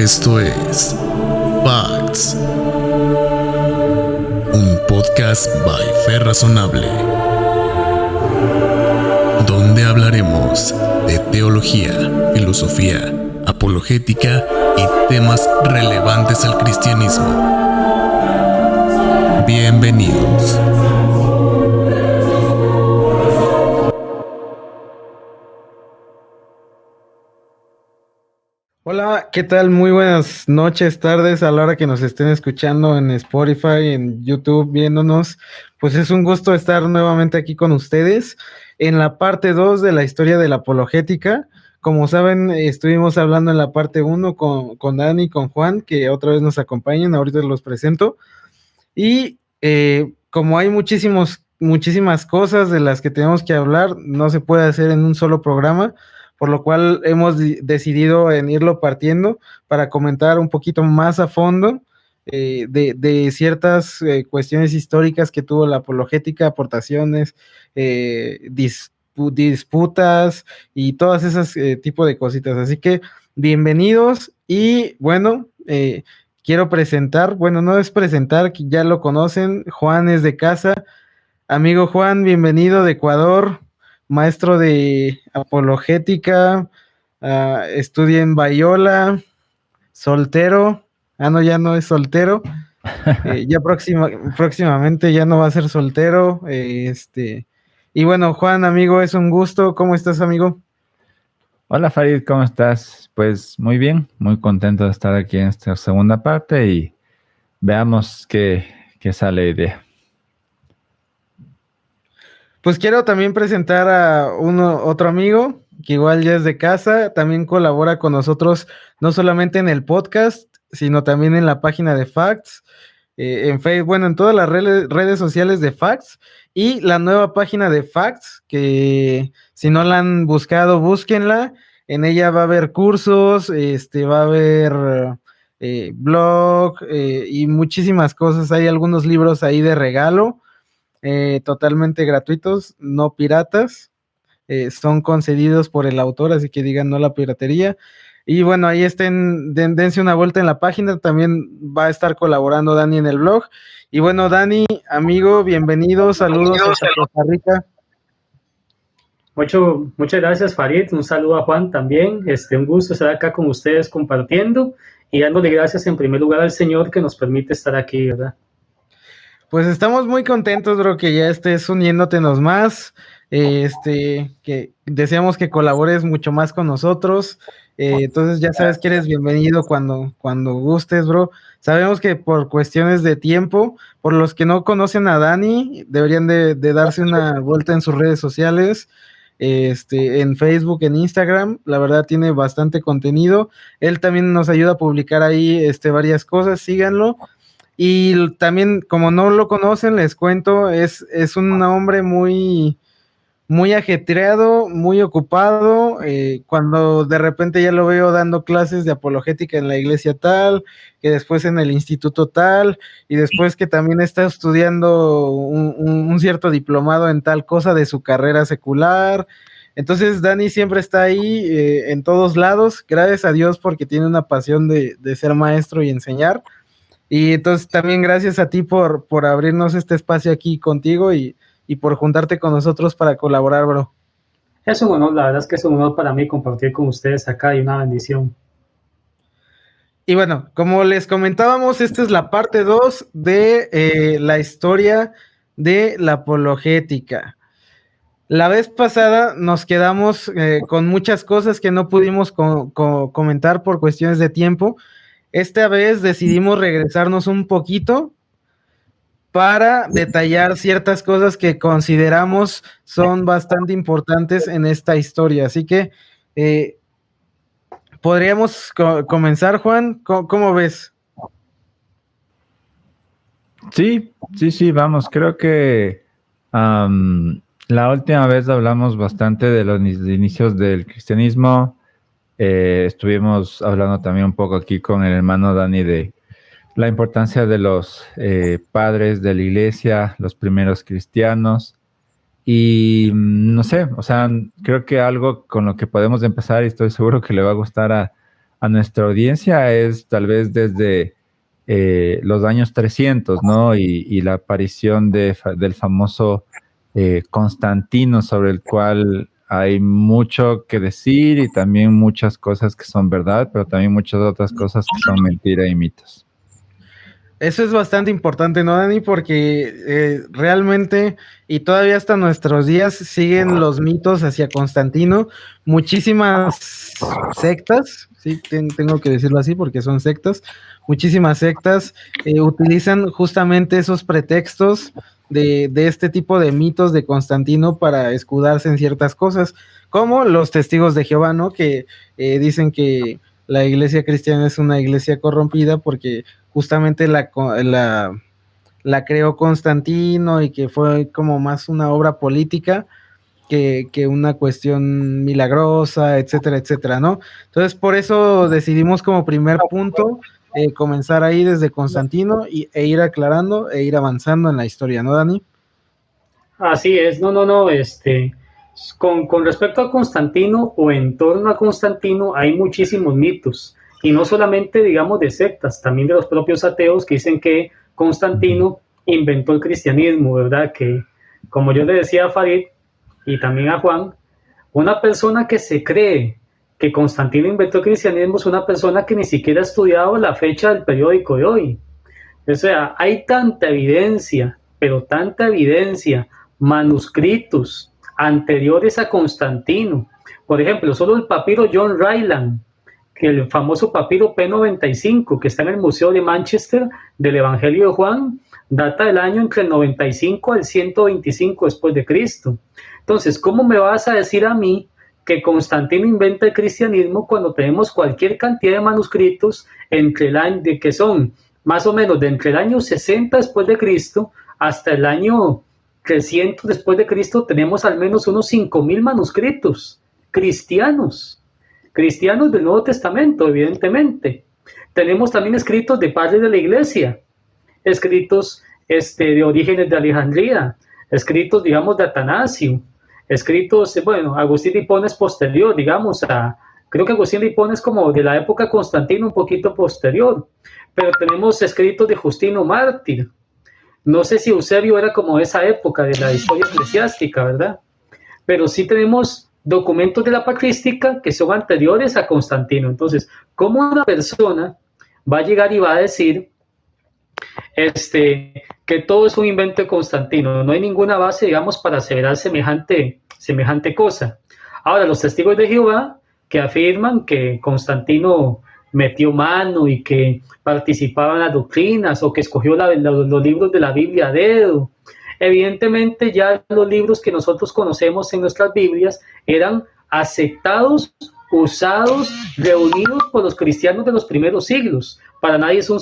Esto es Facts, un podcast by Fe Razonable, donde hablaremos de teología, filosofía, apologética y temas relevantes al cristianismo. Bienvenidos. Hola, ¿qué tal? Muy buenas noches, tardes, a la hora que nos estén escuchando en Spotify, en YouTube, viéndonos. Pues es un gusto estar nuevamente aquí con ustedes en la parte 2 de la historia de la apologética. Como saben, estuvimos hablando en la parte 1 con Dani y con Juan, que otra vez nos acompañan, ahorita los presento. Y como hay muchísimas cosas de las que tenemos que hablar, no se puede hacer en un solo programa, por lo cual hemos decidido en irlo partiendo para comentar un poquito más a fondo de ciertas cuestiones históricas que tuvo la apologética, aportaciones, disputas y todas esas tipo de cositas. Así que bienvenidos y bueno, quiero presentar, bueno, no es presentar, que ya lo conocen, Juan es de casa. Amigo Juan, bienvenido de Ecuador, maestro de apologética, estudia en Bayola, soltero. No, ya no es soltero. Ya próximamente ya no va a ser soltero. Y bueno, Juan, amigo, es un gusto. ¿Cómo estás, amigo? Hola Farid, ¿cómo estás? Pues muy bien, muy contento de estar aquí en esta segunda parte y veamos qué sale de. Pues quiero también presentar a otro amigo que igual ya es de casa, también colabora con nosotros no solamente en el podcast, sino también en la página de Facts, en Facebook, bueno, en todas las redes sociales de Facts y la nueva página de Facts, que si no la han buscado, búsquenla. En ella va a haber cursos, va a haber blog y muchísimas cosas. Hay algunos libros ahí de regalo. Totalmente gratuitos, no piratas, son concedidos por el autor, así que digan no la piratería. Y bueno, ahí dense una vuelta en la página, también va a estar colaborando Dani en el blog. Y bueno, Dani, amigo, bienvenido, saludos hasta Costa Rica. Muchas gracias, Farid. Un saludo a Juan también. Un gusto estar acá con ustedes compartiendo y dándole gracias en primer lugar al Señor que nos permite estar aquí, ¿verdad? Pues estamos muy contentos, bro, que ya estés uniéndotenos más, que deseamos que colabores mucho más con nosotros, entonces ya sabes que eres bienvenido cuando gustes, bro. Sabemos que por cuestiones de tiempo, por los que no conocen a Dani, deberían de darse una vuelta en sus redes sociales, en Facebook, en Instagram, la verdad tiene bastante contenido, él también nos ayuda a publicar ahí, varias cosas, síganlo. Y también, como no lo conocen, les cuento, es un hombre muy ajetreado, muy ocupado. Cuando de repente ya lo veo dando clases de apologética en la iglesia tal, que después en el instituto tal, y después que también está estudiando un cierto diplomado en tal cosa de su carrera secular. Entonces Dani siempre está ahí en todos lados, gracias a Dios porque tiene una pasión de ser maestro y enseñar. Y entonces también gracias a ti por abrirnos este espacio aquí contigo y por juntarte con nosotros para colaborar, bro. Es un honor, la verdad es que es un honor para mí compartir con ustedes acá y una bendición. Y bueno, como les comentábamos, esta es la parte 2 de la historia de la apologética. La vez pasada nos quedamos con muchas cosas que no pudimos comentar por cuestiones de tiempo. Esta vez decidimos regresarnos un poquito para detallar ciertas cosas que consideramos son bastante importantes en esta historia. Así que podríamos comenzar, Juan. ¿Cómo ves? Sí, vamos, creo que la última vez hablamos bastante de los inicios del cristianismo. Estuvimos hablando también un poco aquí con el hermano Dani de la importancia de los padres de la iglesia, los primeros cristianos. Y no sé, o sea, creo que algo con lo que podemos empezar, y estoy seguro que le va a gustar a a nuestra audiencia es tal vez desde los años 300, ¿no? Y la aparición del famoso Constantino, sobre el cual hay mucho que decir y también muchas cosas que son verdad, pero también muchas otras cosas que son mentira y mitos. Eso es bastante importante, ¿no, Dani? Porque realmente, y todavía hasta nuestros días, siguen los mitos hacia Constantino. Muchísimas sectas, sí, tengo que decirlo así porque son sectas, muchísimas sectas utilizan justamente esos pretextos de este tipo de mitos de Constantino para escudarse en ciertas cosas, como los testigos de Jehová, ¿no? Que dicen que la iglesia cristiana es una iglesia corrompida porque justamente la creó Constantino y que fue como más una obra política que una cuestión milagrosa, etcétera, etcétera, ¿no? Entonces, por eso decidimos como primer punto comenzar ahí desde Constantino e ir aclarando e ir avanzando en la historia, ¿no, Dani? Así es, no, con respecto a Constantino o en torno a Constantino hay muchísimos mitos, y no solamente, digamos, de sectas, también de los propios ateos que dicen que Constantino inventó el cristianismo, ¿verdad? Que, como yo le decía a Farid y también a Juan, una persona que se cree que Constantino inventó el cristianismo es una persona que ni siquiera ha estudiado la fecha del periódico de hoy. O sea, hay tanta evidencia, pero tanta evidencia, manuscritos anteriores a Constantino. Por ejemplo, solo el papiro John Ryland, que el famoso papiro P95, que está en el Museo de Manchester del Evangelio de Juan, data del año entre el 95 al 125 después de Cristo. Entonces, ¿cómo me vas a decir a mí que Constantino inventa el cristianismo cuando tenemos cualquier cantidad de manuscritos entre el año de que son más o menos de entre el año 60 después de Cristo hasta el año 300 después de Cristo? Tenemos al menos unos 5,000 manuscritos cristianos del Nuevo Testamento, evidentemente. Tenemos también escritos de padres de la iglesia, escritos de Orígenes de Alejandría, escritos, digamos, de Atanasio, escritos, bueno, Agustín de Hipona es posterior, digamos, creo que Agustín de Hipona es como de la época de Constantino, un poquito posterior, pero tenemos escritos de Justino Mártir. No sé si Eusebio era como esa época de la historia eclesiástica, ¿verdad? Pero sí tenemos documentos de la patrística que son anteriores a Constantino. Entonces, ¿cómo una persona va a llegar y va a decir que todo es un invento de Constantino? No hay ninguna base, digamos, para aseverar semejante cosa. Ahora, los testigos de Jehová que afirman que Constantino metió mano y que participaba en las doctrinas o que escogió los libros de la Biblia a dedo. Evidentemente ya los libros que nosotros conocemos en nuestras Biblias eran aceptados, usados, reunidos por los cristianos de los primeros siglos. Para nadie es un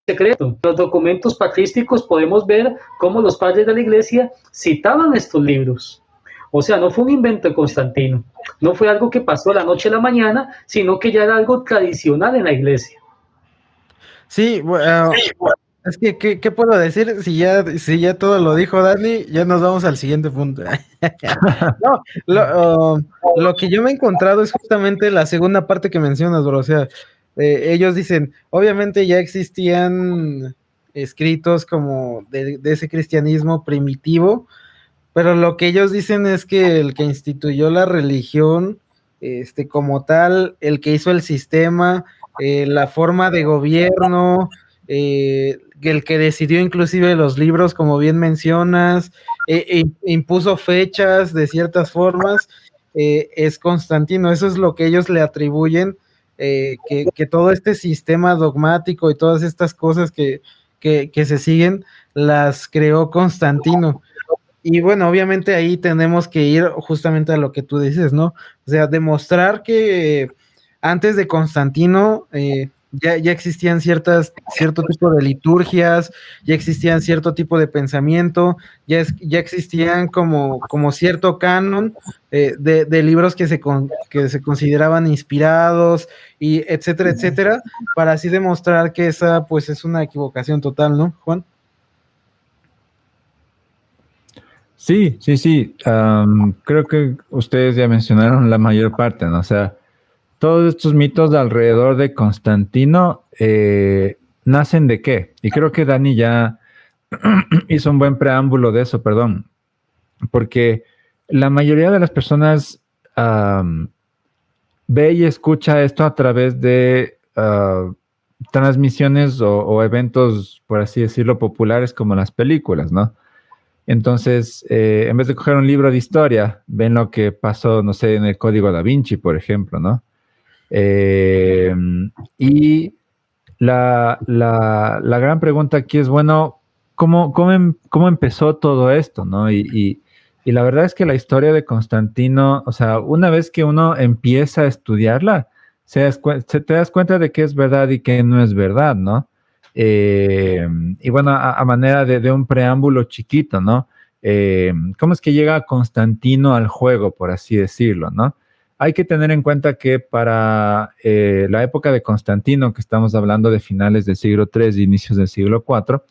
secreto. En los documentos patrísticos podemos ver cómo los padres de la iglesia citaban estos libros. O sea, no fue un invento de Constantino, no fue algo que pasó la noche a la mañana, sino que ya era algo tradicional en la iglesia. Sí, bueno, es que, ¿qué puedo decir? Si ya todo lo dijo Dani, ya nos vamos al siguiente punto. No, lo que yo me he encontrado es justamente la segunda parte que mencionas, bro. O sea, ellos dicen, obviamente ya existían escritos como de ese cristianismo primitivo, pero lo que ellos dicen es que el que instituyó la religión, como tal, el que hizo el sistema, la forma de gobierno, el que decidió inclusive los libros, como bien mencionas, impuso fechas de ciertas formas, es Constantino. Eso es lo que ellos le atribuyen, que todo este sistema dogmático y todas estas cosas que se siguen, las creó Constantino. Y bueno, obviamente ahí tenemos que ir justamente a lo que tú dices, ¿no? O sea, demostrar que antes de Constantino ya existían cierto tipo de liturgias, ya existían cierto tipo de pensamiento, ya existían como cierto canon de libros que se consideraban inspirados, y etcétera, etcétera, para así demostrar que esa pues es una equivocación total, ¿no, Juan? Sí. Creo que ustedes ya mencionaron la mayor parte, ¿no? O sea, todos estos mitos alrededor de Constantino nacen de qué? Y creo que Dani ya hizo un buen preámbulo de eso, perdón, porque la mayoría de las personas ve y escucha esto a través de transmisiones o eventos, por así decirlo, populares como las películas, ¿no? Entonces, en vez de coger un libro de historia, ven lo que pasó, no sé, en el Código Da Vinci, por ejemplo, ¿no? Y la gran pregunta aquí es, bueno, ¿cómo empezó todo esto, ¿no? Y la verdad es que la historia de Constantino, o sea, una vez que uno empieza a estudiarla, te das cuenta de qué es verdad y qué no es verdad, ¿no? Y bueno, a manera de un preámbulo chiquito, ¿no? ¿Cómo es que llega Constantino al juego, por así decirlo, ¿no? Hay que tener en cuenta que para la época de Constantino, que estamos hablando de finales del siglo III e inicios del siglo IV,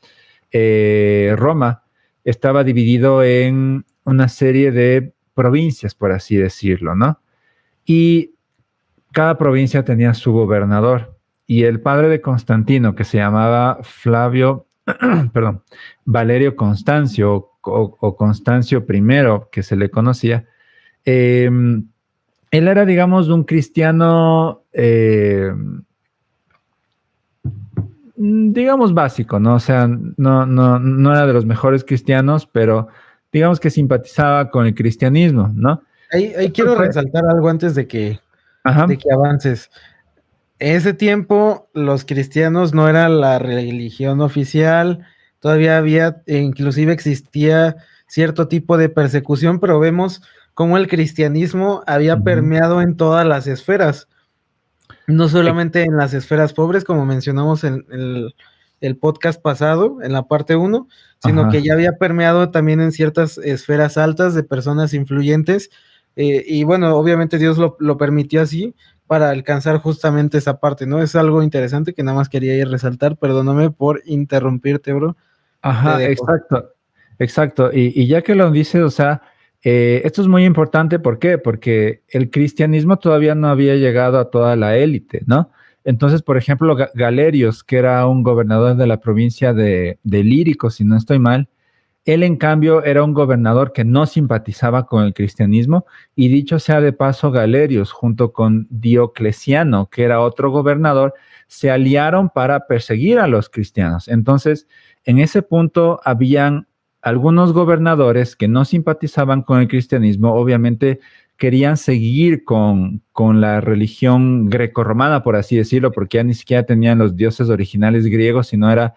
Roma estaba dividido en una serie de provincias, por así decirlo, ¿no? Y cada provincia tenía su gobernador. Y el padre de Constantino, que se llamaba Flavio, perdón, Valerio Constancio o Constancio I, que se le conocía, él era, digamos, un cristiano, digamos, básico, ¿no? O sea, no era de los mejores cristianos, pero digamos que simpatizaba con el cristianismo, ¿no? Ahí quiero resaltar algo antes de que Ajá. avances. En ese tiempo, los cristianos no era la religión oficial, todavía había, inclusive existía cierto tipo de persecución, pero vemos cómo el cristianismo había permeado en todas las esferas, no solamente en las esferas pobres, como mencionamos en el podcast pasado, en la parte 1, sino que ya había permeado también en ciertas esferas altas de personas influyentes, y bueno, obviamente Dios lo permitió así, para alcanzar justamente esa parte, ¿no? Es algo interesante que nada más quería ir resaltar, perdóname por interrumpirte, bro. Ajá, exacto. Y ya que lo dices, o sea, esto es muy importante, ¿por qué? Porque el cristianismo todavía no había llegado a toda la élite, ¿no? Entonces, por ejemplo, Galerios, que era un gobernador de la provincia de Lírico, si no estoy mal, él, en cambio, era un gobernador que no simpatizaba con el cristianismo, y dicho sea de paso, Galerios, junto con Diocleciano, que era otro gobernador, se aliaron para perseguir a los cristianos. Entonces, en ese punto, habían algunos gobernadores que no simpatizaban con el cristianismo, obviamente querían seguir con la religión grecorromana, por así decirlo, porque ya ni siquiera tenían los dioses originales griegos, sino era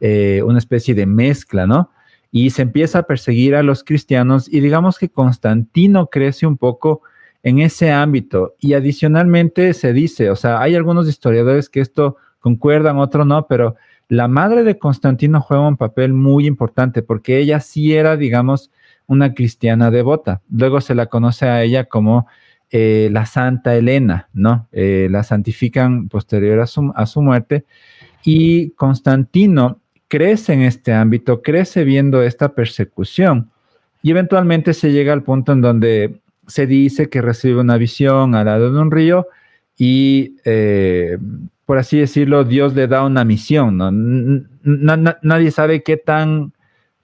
una especie de mezcla, ¿no? Y se empieza a perseguir a los cristianos, y digamos que Constantino crece un poco en ese ámbito. Y adicionalmente se dice, o sea, hay algunos historiadores que esto concuerdan, otros no, pero la madre de Constantino juega un papel muy importante, porque ella sí era, digamos, una cristiana devota. Luego se la conoce a ella como la Santa Elena, ¿no? La santifican posterior a su muerte. Y Constantino crece en este ámbito, crece viendo esta persecución, y eventualmente se llega al punto en donde se dice que recibe una visión al lado de un río y, por así decirlo, Dios le da una misión, ¿no? Nadie sabe qué tan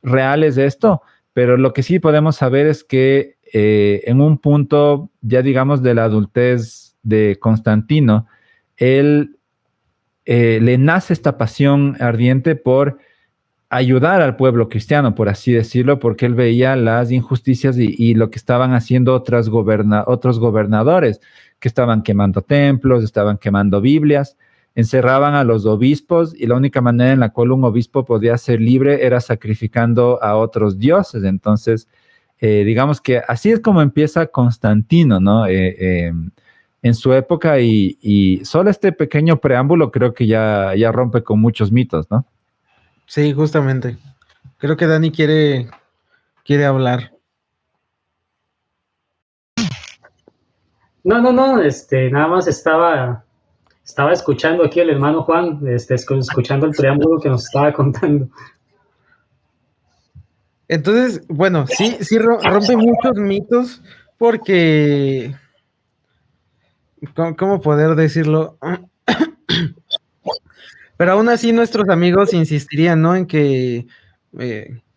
real es esto, pero lo que sí podemos saber es que en un punto, ya digamos, de la adultez de Constantino, él le nace esta pasión ardiente por ayudar al pueblo cristiano, por así decirlo, porque él veía las injusticias y lo que estaban haciendo otros gobernadores, que estaban quemando templos, estaban quemando Biblias, encerraban a los obispos, y la única manera en la cual un obispo podía ser libre era sacrificando a otros dioses. Entonces, digamos que así es como empieza Constantino, ¿no? En su época, y solo este pequeño preámbulo creo que ya rompe con muchos mitos, ¿no? Sí, justamente. Creo que Dani quiere hablar. No, nada más estaba escuchando aquí el hermano Juan, escuchando el preámbulo que nos estaba contando. Entonces, bueno, sí rompe muchos mitos, porque ¿cómo poder decirlo? Pero aún así nuestros amigos insistirían, ¿no? En que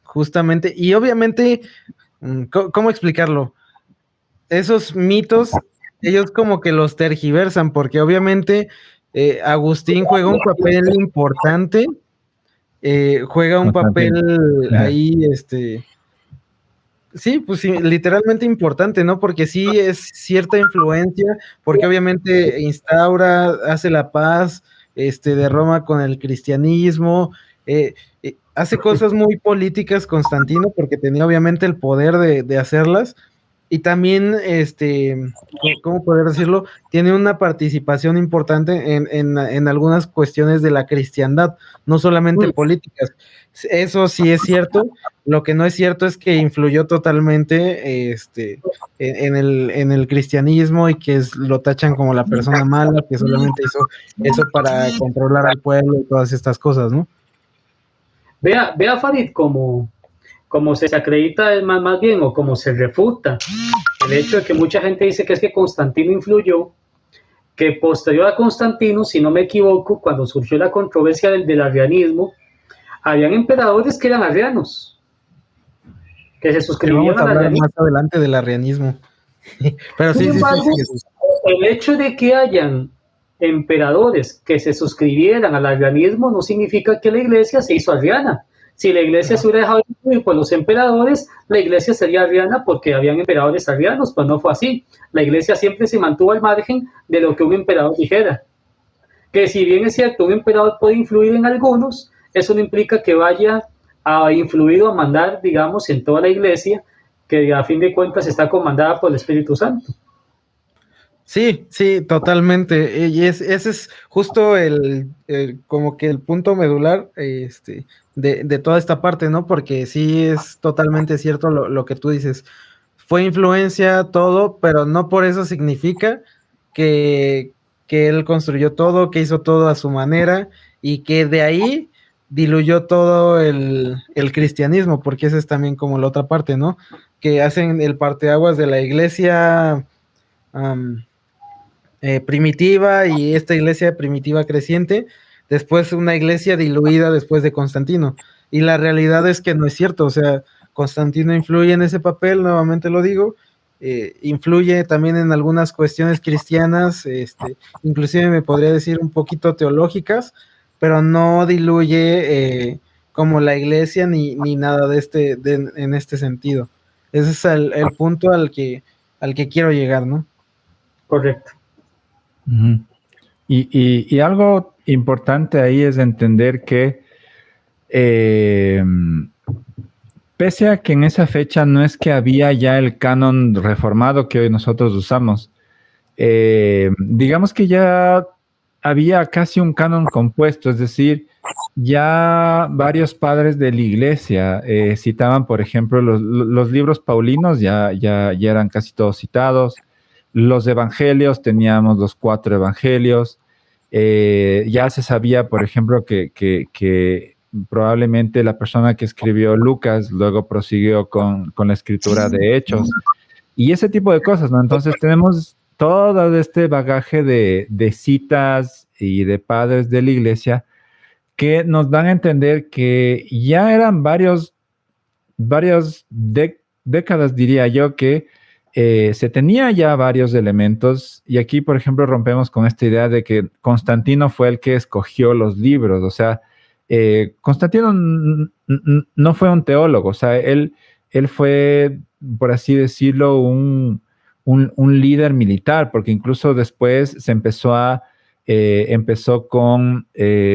justamente, y obviamente, ¿cómo explicarlo? Esos mitos, ellos como que los tergiversan, porque obviamente Agustín juega un papel importante, juega un papel Constantino. ahí, sí, pues sí, literalmente importante, ¿no? Porque sí es cierta influencia, porque obviamente instaura, hace la paz, de Roma con el cristianismo, hace cosas muy políticas Constantino, porque tenía obviamente el poder de hacerlas, y también, ¿cómo poder decirlo? Tiene una participación importante en algunas cuestiones de la cristiandad, no solamente políticas. Eso sí es cierto. Lo que no es cierto es que influyó totalmente en el cristianismo y que lo tachan como la persona mala, que solamente hizo eso para controlar al pueblo y todas estas cosas, ¿no? Vea Farid, como se acredita más bien o como se refuta el hecho de que mucha gente dice que es que Constantino influyó, que posterior a Constantino, si no me equivoco, cuando surgió la controversia del arrianismo, habían emperadores que eran arrianos, que se Que suscribían vamos a al hablar arrianismo. más adelante del arrianismo. Pero Sin sí, embargo, Jesús. el hecho de que hayan emperadores que se suscribieran al arrianismo no significa que la iglesia se hizo arriana. Si la iglesia se hubiera dejado influir por los emperadores, la iglesia sería arriana porque habían emperadores arrianos, pues no fue así. La iglesia siempre se mantuvo al margen de lo que un emperador dijera. Que si bien es cierto, un emperador puede influir en algunos, eso no implica que vaya a influir o a mandar, digamos, en toda la iglesia, que a fin de cuentas está comandada por el Espíritu Santo. Sí, sí, totalmente. Y ese es justo como que el punto medular, de toda esta parte, ¿no? Porque sí es totalmente cierto lo que tú dices. Fue influencia todo, pero no por eso significa que, que él construyó todo, que hizo todo a su manera y que de ahí diluyó todo el cristianismo, porque esa es también como la otra parte, ¿no? Que hacen el parteaguas de la iglesia primitiva y esta iglesia primitiva creciente, después una iglesia diluida después de Constantino. Y la realidad es que no es cierto, o sea, Constantino influye en ese papel, nuevamente lo digo, influye también en algunas cuestiones cristianas, inclusive me podría decir un poquito teológicas, pero no diluye como la iglesia ni nada en este sentido. Ese es el punto al que quiero llegar, ¿no? Correcto. Uh-huh. Y algo importante ahí es entender que pese a que en esa fecha no es que había ya el canon reformado que hoy nosotros usamos, digamos que ya había casi un canon compuesto, es decir, ya varios padres de la iglesia citaban, por ejemplo, los libros paulinos ya eran casi todos citados, los evangelios, teníamos los 4 evangelios, ya se sabía, por ejemplo, que probablemente la persona que escribió Lucas luego prosiguió con la escritura de Hechos y ese tipo de cosas, ¿no? Entonces tenemos todo este bagaje de citas y de padres de la iglesia que nos dan a entender que ya eran varias décadas, diría yo, que se tenía ya varios elementos y aquí, por ejemplo, rompemos con esta idea de que Constantino fue el que escogió los libros, o sea, Constantino no fue un teólogo, o sea, él fue, por así decirlo, un líder militar, porque incluso después se empezó con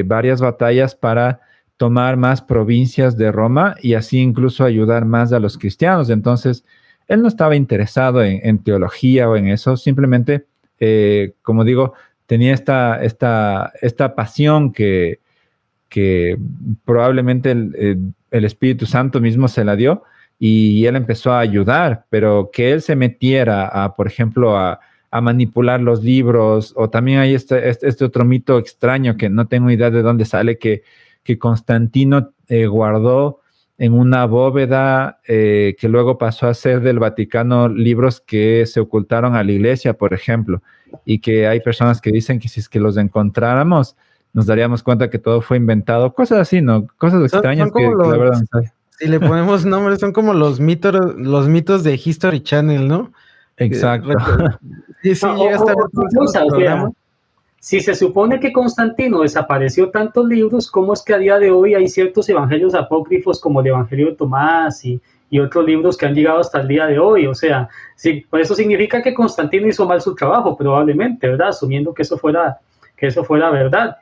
varias batallas para tomar más provincias de Roma y así incluso ayudar más a los cristianos. Entonces, él no estaba interesado en teología o en eso, simplemente, como digo, tenía esta pasión que probablemente el Espíritu Santo mismo se la dio y él empezó a ayudar, pero que él se metiera por ejemplo, a manipular los libros, o también hay este otro mito extraño que no tengo idea de dónde sale, que Constantino guardó en una bóveda que luego pasó a ser del Vaticano libros que se ocultaron a la iglesia, por ejemplo. y que hay personas que dicen que si es que los encontráramos, nos daríamos cuenta que todo fue inventado, cosas así, ¿no? Cosas extrañas son como que la verdad no sé. si le ponemos nombres, son como los mitos de History Channel, ¿no? Exacto. Sí, sí, No, llegaste a ver todos esos o sea, programas. si se supone que Constantino desapareció tantos libros, ¿cómo es que a día de hoy hay ciertos evangelios apócrifos como el Evangelio de Tomás y otros libros que han llegado hasta el día de hoy? O sea, sí, pues eso significa que Constantino hizo mal su trabajo, probablemente, ¿verdad? Asumiendo que eso fuera verdad.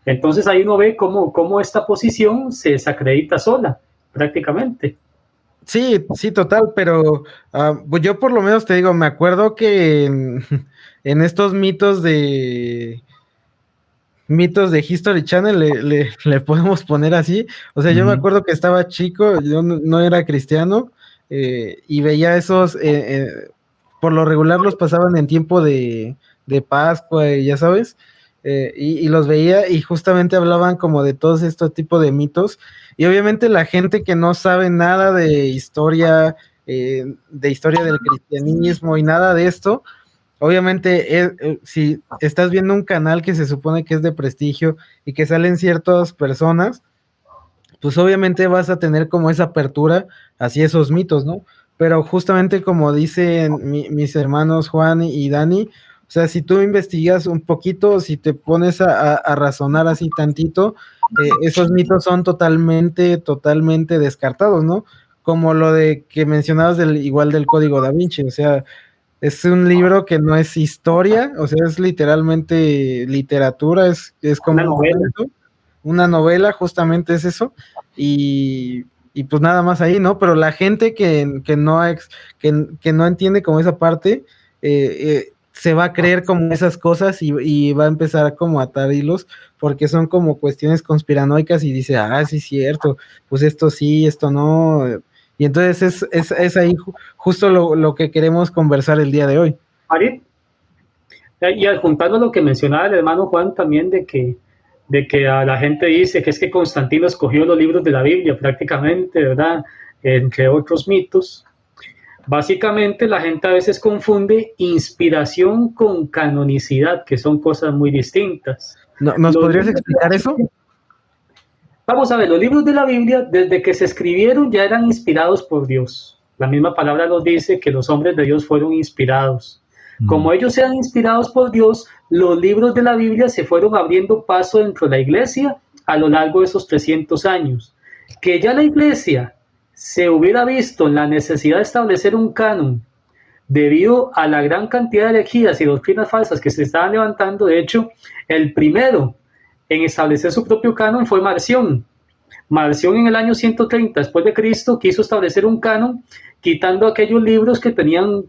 Entonces ahí uno ve cómo esta posición se desacredita sola, prácticamente. Sí, sí, total, pero pues yo por lo menos te digo, me acuerdo que en estos mitos de History Channel le podemos poner así. O sea, yo me acuerdo que estaba chico, yo no era cristiano, y veía esos, por lo regular los pasaban en tiempo de Pascua, y ya sabes, y los veía y justamente hablaban como de todos estos tipos de mitos. Y obviamente la gente que no sabe nada de historia del cristianismo y nada de esto, obviamente, si estás viendo un canal que se supone que es de prestigio y que salen ciertas personas, pues obviamente vas a tener como esa apertura hacia esos mitos, ¿no? Pero justamente como dicen mis hermanos Juan y Dani, o sea, si tú investigas un poquito, si te pones a razonar así tantito, esos mitos son totalmente descartados, ¿no? Como lo de que mencionabas igual del Código Da Vinci, o sea, es un libro que no es historia, o sea, es literalmente literatura, es como Una novela. una novela, justamente es eso, y pues nada más ahí, ¿no? Pero la gente que no entiende como esa parte, se va a creer como esas cosas y va a empezar como a atar hilos, porque son como cuestiones conspiranoicas y dice, sí, cierto, pues esto sí, esto no. Y entonces es ahí justo lo que queremos conversar el día de hoy. Ari, y adjuntando lo que mencionaba el hermano Juan también de que a la gente dice que es que Constantino escogió los libros de la Biblia prácticamente, ¿verdad? Entre otros mitos. Básicamente la gente a veces confunde inspiración con canonicidad, que son cosas muy distintas. ¿Nos podrías explicar eso? Vamos a ver, los libros de la Biblia, desde que se escribieron, ya eran inspirados por Dios. La misma palabra nos dice que los hombres de Dios fueron inspirados. Como ellos sean inspirados por Dios, los libros de la Biblia se fueron abriendo paso dentro de la iglesia a lo largo de esos 300 años. Que ya la iglesia se hubiera visto en la necesidad de establecer un canon debido a la gran cantidad de herejías y doctrinas falsas que se estaban levantando. De hecho, el primero en establecer su propio canon fue Marción. Marción en el año 130 después de Cristo quiso establecer un canon quitando aquellos libros que tenían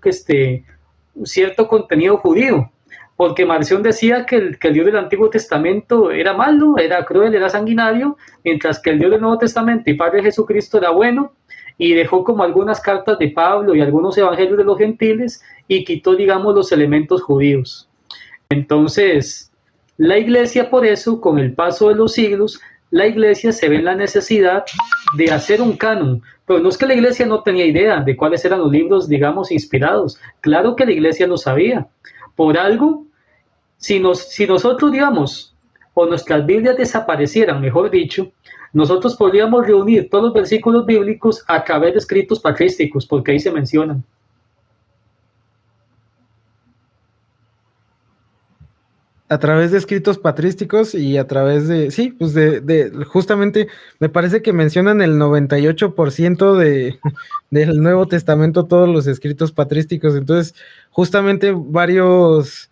cierto contenido judío, porque Marción decía que el Dios del Antiguo Testamento era malo, era cruel, era sanguinario, mientras que el Dios del Nuevo Testamento y Padre Jesucristo era bueno, y dejó como algunas cartas de Pablo y algunos evangelios de los gentiles y quitó, digamos, los elementos judíos. Entonces, la iglesia, por eso, con el paso de los siglos, la iglesia se ve en la necesidad de hacer un canon. Pero no es que la iglesia no tenía idea de cuáles eran los libros, digamos, inspirados. Claro que la iglesia lo sabía. Por algo, si nosotros, digamos, o nuestras Biblias desaparecieran, mejor dicho, nosotros podríamos reunir todos los versículos bíblicos a través de escritos patrísticos, porque ahí se mencionan. A través de escritos patrísticos y a través de, sí, pues justamente me parece que mencionan el 98% del Nuevo Testamento, todos los escritos patrísticos. Entonces, justamente varios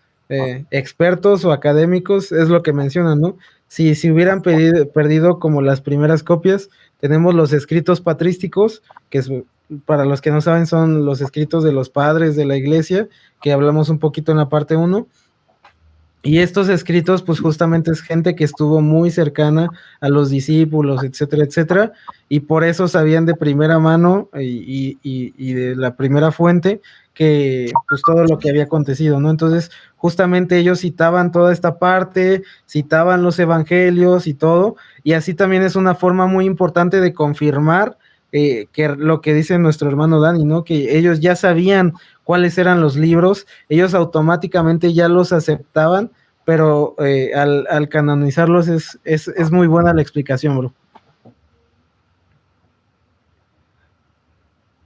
expertos o académicos es lo que mencionan, ¿no? Si hubieran perdido como las primeras copias, tenemos los escritos patrísticos, que para los que no saben son los escritos de los padres de la iglesia, que hablamos un poquito en la parte 1. Y estos escritos, pues justamente es gente que estuvo muy cercana a los discípulos, etcétera, etcétera, y por eso sabían de primera mano y de la primera fuente que pues todo lo que había acontecido, ¿no? Entonces, justamente ellos citaban toda esta parte, citaban los evangelios y todo, y así también es una forma muy importante de confirmar que lo que dice nuestro hermano Dani, ¿no? Que ellos ya sabían cuáles eran los libros, ellos automáticamente ya los aceptaban, pero al canonizarlos es muy buena la explicación, bro.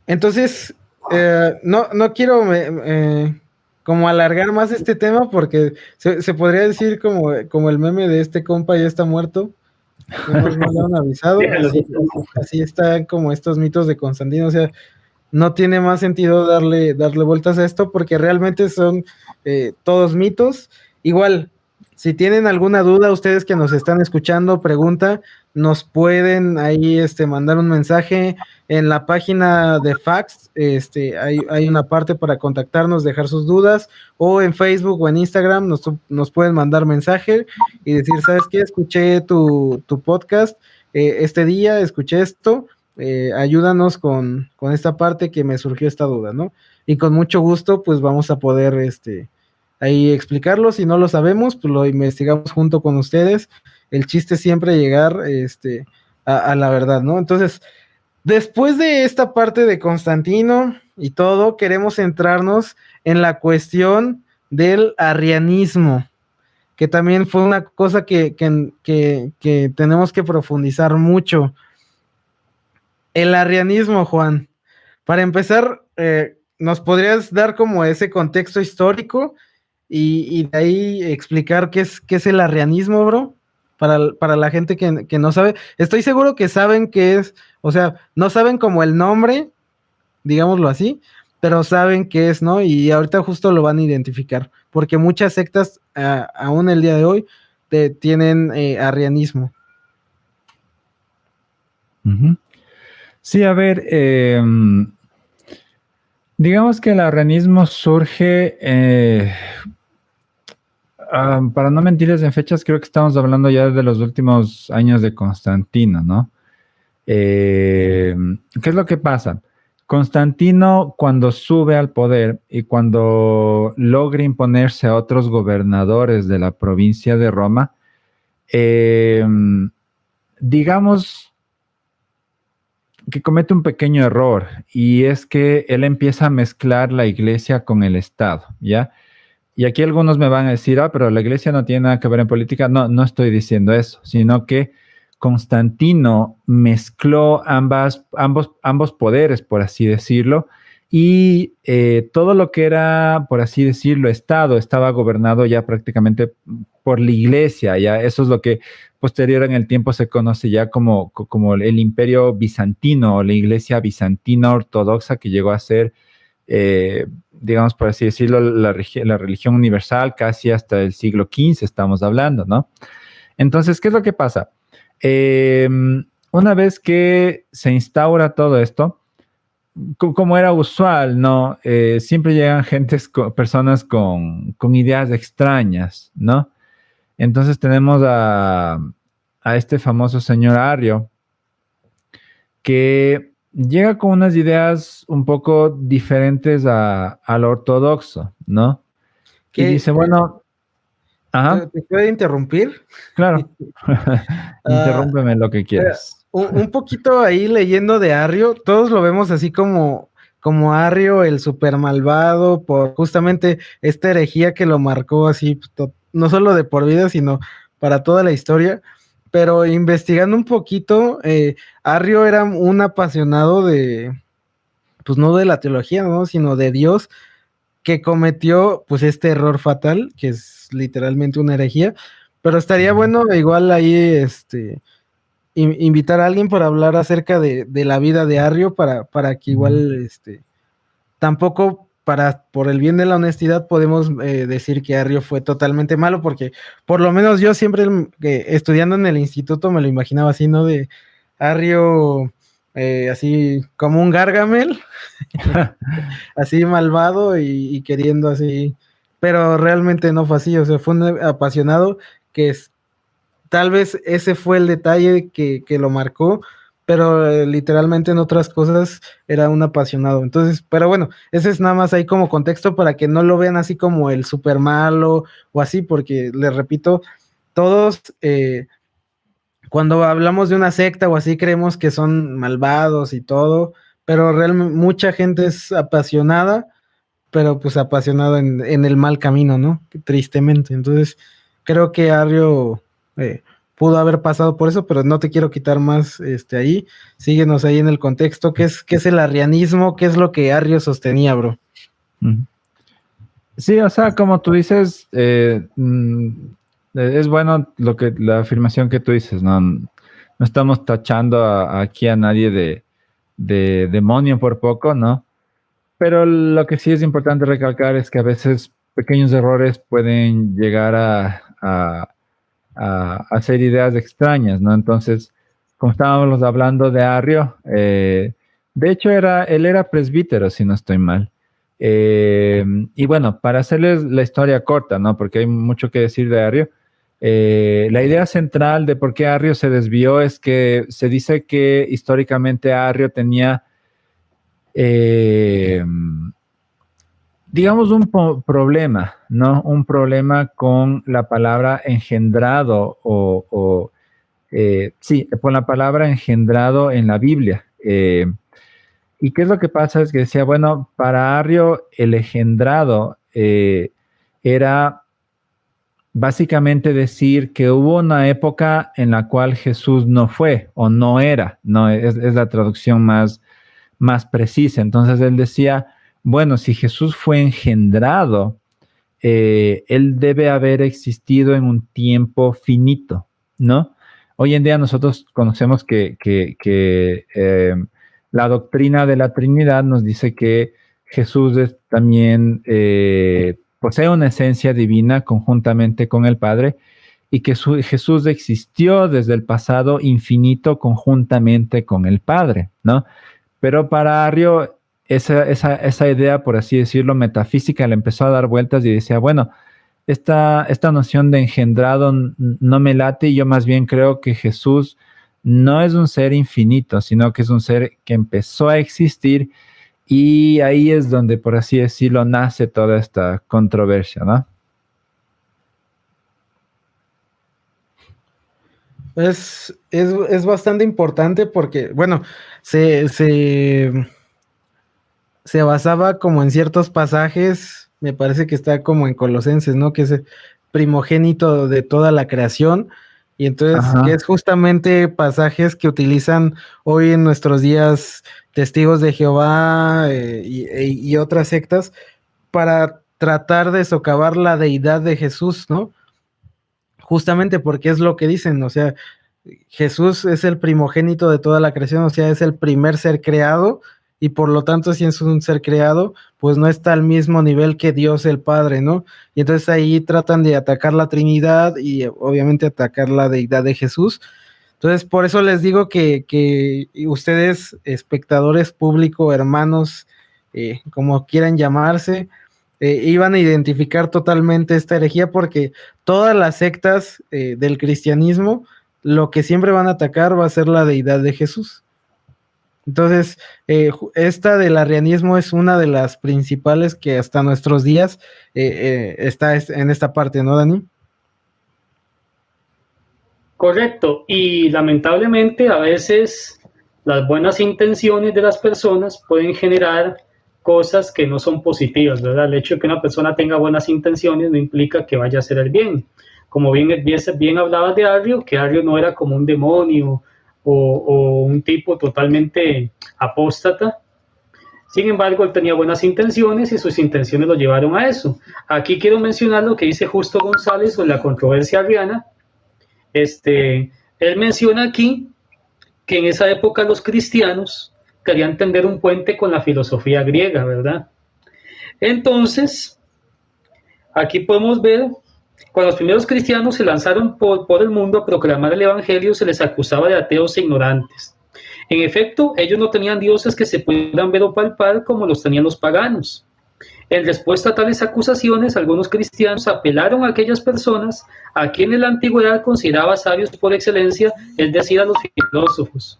Entonces, no quiero como alargar más este tema porque se podría decir como el meme de este compa ya está muerto. No lo han avisado. Así están como estos mitos de Constantino. O sea, no tiene más sentido darle vueltas a esto porque realmente son todos mitos. Igual, si tienen alguna duda, ustedes que nos están escuchando, pregunta, nos pueden ahí mandar un mensaje en la página de fax. Hay una parte para contactarnos, dejar sus dudas, o en Facebook o en Instagram nos pueden mandar mensaje y decir, ¿sabes qué? Escuché tu podcast este día, escuché esto. Ayúdanos con esta parte que me surgió esta duda, ¿no? Y con mucho gusto, pues vamos a poder ahí explicarlo. Si no lo sabemos, pues lo investigamos junto con ustedes. El chiste es siempre llegar a la verdad, ¿no? Entonces, después de esta parte de Constantino y todo, queremos centrarnos en la cuestión del arrianismo, que también fue una cosa que tenemos que profundizar mucho. El arrianismo, Juan. Para empezar, ¿nos podrías dar como ese contexto histórico y de ahí explicar qué es el arrianismo, bro? Para la gente que no sabe. Estoy seguro que saben qué es, o sea, no saben como el nombre, digámoslo así, pero saben qué es, ¿no? Y ahorita justo lo van a identificar, porque muchas sectas, aún el día de hoy, tienen arrianismo. Sí, a ver, digamos que el arrianismo surge, para no mentirles en fechas, creo que estamos hablando ya de los últimos años de Constantino, ¿no? ¿Qué es lo que pasa? Constantino, cuando sube al poder y cuando logra imponerse a otros gobernadores de la provincia de Roma, digamos que comete un pequeño error, y es que él empieza a mezclar la iglesia con el Estado, ¿ya? Y aquí algunos me van a decir, pero la iglesia no tiene nada que ver en política. No, no estoy diciendo eso, sino que Constantino mezcló ambos poderes, por así decirlo, y todo lo que era, por así decirlo, Estado, estaba gobernado ya prácticamente por la iglesia. Ya eso es lo que posterior en el tiempo se conoce ya como el Imperio Bizantino, o la iglesia bizantina ortodoxa, que llegó a ser, digamos, por así decirlo, la religión universal casi hasta el siglo XV estamos hablando, ¿no? Entonces, ¿qué es lo que pasa? Una vez que se instaura todo esto, como era usual, ¿no? Siempre llegan personas con ideas extrañas, ¿no? Entonces tenemos a este famoso señor Arrio, que llega con unas ideas un poco diferentes al ortodoxo, ¿no? Y dice, bueno... Ajá. ¿Te puedo interrumpir? Claro. Interrúmpeme lo que quieras. Un poquito ahí leyendo de Arrio, todos lo vemos así como Arrio, el super malvado, por justamente esta herejía que lo marcó así, no solo de por vida, sino para toda la historia. Pero investigando un poquito, Arrio era un apasionado pues no de la teología, ¿no? Sino de Dios, que cometió pues este error fatal, que es literalmente una herejía. Pero estaría bueno igual ahí invitar a alguien para hablar acerca de la vida de Arrio, para que igual tampoco por el bien de la honestidad podemos decir que Arrio fue totalmente malo, porque por lo menos yo siempre estudiando en el instituto me lo imaginaba así, ¿no? De Arrio así como un Gargamel, así malvado y queriendo así, pero realmente no fue así. O sea, fue un apasionado que tal vez ese fue el detalle que lo marcó, pero literalmente en otras cosas era un apasionado. Entonces, pero bueno, ese es nada más ahí como contexto para que no lo vean así como el super malo o así, porque les repito, todos cuando hablamos de una secta o así creemos que son malvados y todo, pero realmente mucha gente es apasionada, pero pues apasionado en el mal camino, ¿no? Tristemente. Entonces, creo que Arrio pudo haber pasado por eso, pero no te quiero quitar más ahí. Síguenos ahí en el contexto. ¿Qué es el arrianismo? ¿Qué es lo que Arrio sostenía, bro? Sí, o sea, como tú dices, es bueno la afirmación que tú dices, ¿no? No estamos tachando aquí a nadie de demonio por poco, ¿no? Pero lo que sí es importante recalcar es que a veces pequeños errores pueden llegar a hacer ideas extrañas, ¿no? Entonces, como estábamos hablando de Arrio, de hecho él era presbítero, si no estoy mal. Y bueno, para hacerles la historia corta, ¿no? Porque hay mucho que decir de Arrio. La idea central de por qué Arrio se desvió es que se dice que históricamente Arrio tenía digamos un problema, ¿no? Un problema con la palabra engendrado sí, con la palabra engendrado en la Biblia. ¿Y qué es lo que pasa? Es que decía, bueno, para Arrio el engendrado era básicamente decir que hubo una época en la cual Jesús no fue o no era, ¿no? Es la traducción más precisa. Entonces él decía, bueno, si Jesús fue engendrado, él debe haber existido en un tiempo finito, ¿no? Hoy en día nosotros conocemos que la doctrina de la Trinidad nos dice que Jesús también posee una esencia divina conjuntamente con el Padre y que Jesús existió desde el pasado infinito conjuntamente con el Padre, ¿no? Pero para Arrio esa idea, por así decirlo, metafísica le empezó a dar vueltas y decía, bueno, esta noción de engendrado no me late y yo más bien creo que Jesús no es un ser infinito, sino que es un ser que empezó a existir y ahí es donde, por así decirlo, nace toda esta controversia, ¿no? Es bastante importante porque, bueno, se basaba como en ciertos pasajes, me parece que está como en Colosenses, ¿no? Que es el primogénito de toda la creación, y entonces que es justamente pasajes que utilizan hoy en nuestros días testigos de Jehová y otras sectas para tratar de socavar la deidad de Jesús, ¿no? Justamente porque es lo que dicen, o sea, Jesús es el primogénito de toda la creación, o sea, es el primer ser creado, y por lo tanto, si es un ser creado, pues no está al mismo nivel que Dios el Padre, ¿no? Y entonces ahí tratan de atacar la Trinidad y obviamente atacar la deidad de Jesús. Entonces, por eso les digo que ustedes, espectadores, público, hermanos, como quieran llamarse, iban a identificar totalmente esta herejía, porque todas las sectas del cristianismo, lo que siempre van a atacar va a ser la deidad de Jesús. Entonces, esta del arrianismo es una de las principales que hasta nuestros días está en esta parte, ¿no, Dani? Correcto, y lamentablemente a veces las buenas intenciones de las personas pueden generar cosas que no son positivas, ¿verdad? El hecho de que una persona tenga buenas intenciones no implica que vaya a hacer el bien. Como bien hablabas de Arrio, que Arrio no era como un demonio o un tipo totalmente apóstata. Sin embargo, él tenía buenas intenciones y sus intenciones lo llevaron a eso. Aquí quiero mencionar lo que dice Justo González sobre la controversia arriana. Él menciona aquí que en esa época los cristianos querían tender un puente con la filosofía griega, ¿verdad? Entonces, aquí podemos ver, cuando los primeros cristianos se lanzaron por el mundo a proclamar el evangelio, se les acusaba de ateos e ignorantes. En efecto, ellos no tenían dioses que se pudieran ver o palpar como los tenían los paganos. En respuesta a tales acusaciones, algunos cristianos apelaron a aquellas personas a quienes la antigüedad consideraba sabios por excelencia, es decir, a los filósofos.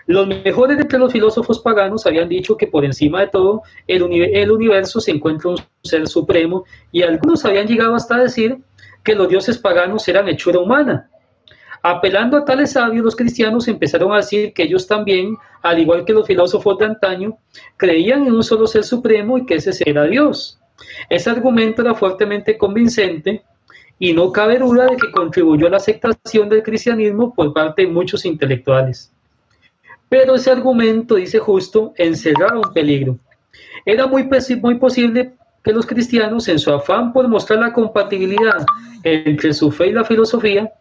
Los mejores de entre los filósofos paganos habían dicho que por encima de todo el universo se encuentra un ser supremo, y algunos habían llegado hasta decir que los dioses paganos eran hechura humana. Apelando a tales sabios, los cristianos empezaron a decir que ellos también, al igual que los filósofos de antaño, creían en un solo ser supremo y que ese ser era Dios. Ese argumento era fuertemente convincente y no cabe duda de que contribuyó a la aceptación del cristianismo por parte de muchos intelectuales. Pero ese argumento, dice Justo, encerraba un peligro. Era muy posible que los cristianos, en su afán por mostrar la compatibilidad entre su fe y la filosofía,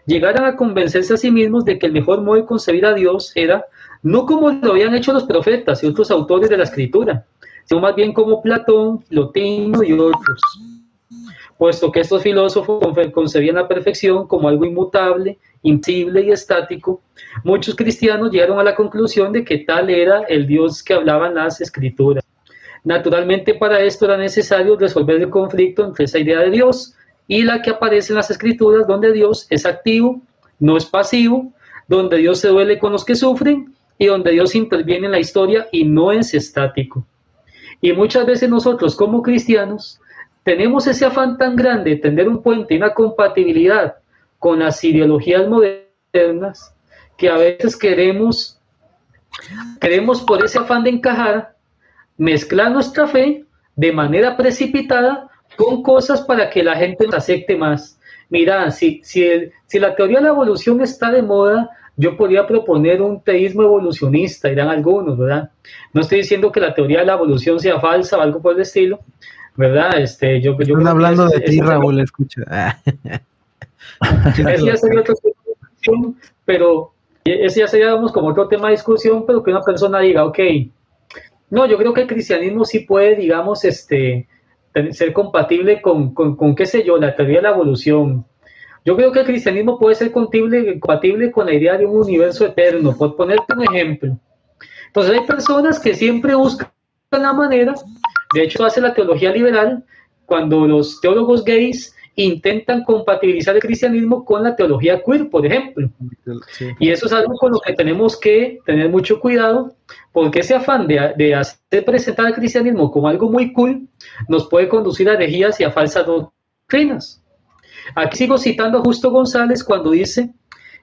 llegaran a convencerse a sí mismos de que el mejor modo de concebir a Dios era no como lo habían hecho los profetas y otros autores de la Escritura, sino más bien como Platón, Plotino y otros, puesto que estos filósofos concebían la perfección como algo inmutable, impasible y estático. Muchos cristianos llegaron a la conclusión de que tal era el Dios que hablaban las Escrituras. Naturalmente, para esto era necesario resolver el conflicto entre esa idea de Dios y la que aparece en las Escrituras, donde Dios es activo, no es pasivo, donde Dios se duele con los que sufren y donde Dios interviene en la historia y no es estático. Y muchas veces nosotros como cristianos tenemos ese afán tan grande de tender un puente y una compatibilidad con las ideologías modernas que a veces queremos por ese afán de encajar, mezclar nuestra fe de manera precipitada con cosas para que la gente nos acepte más. Mira, si la teoría de la evolución está de moda, yo podría proponer un teísmo evolucionista, dirán algunos, ¿verdad? No estoy diciendo que la teoría de la evolución sea falsa o algo por el estilo, ¿verdad? Yo Están hablando de ti, Raúl, escucha. Ese ya sería otra discusión, pero ese ya sería, digamos, como otro tema de discusión, pero que una persona diga, ok, no, yo creo que el cristianismo sí puede, digamos, ser compatible con qué sé yo, la teoría de la evolución. Yo creo que el cristianismo puede ser compatible con la idea de un universo eterno, por ponerte un ejemplo. Entonces hay personas que siempre buscan la manera, de hecho hace la teología liberal, cuando los teólogos gays intentan compatibilizar el cristianismo con la teología queer, por ejemplo. Sí. Y eso es algo con lo que tenemos que tener mucho cuidado, porque ese afán de hacer presentar al cristianismo como algo muy cool nos puede conducir a herejías y a falsas doctrinas. Aquí sigo citando a Justo González cuando dice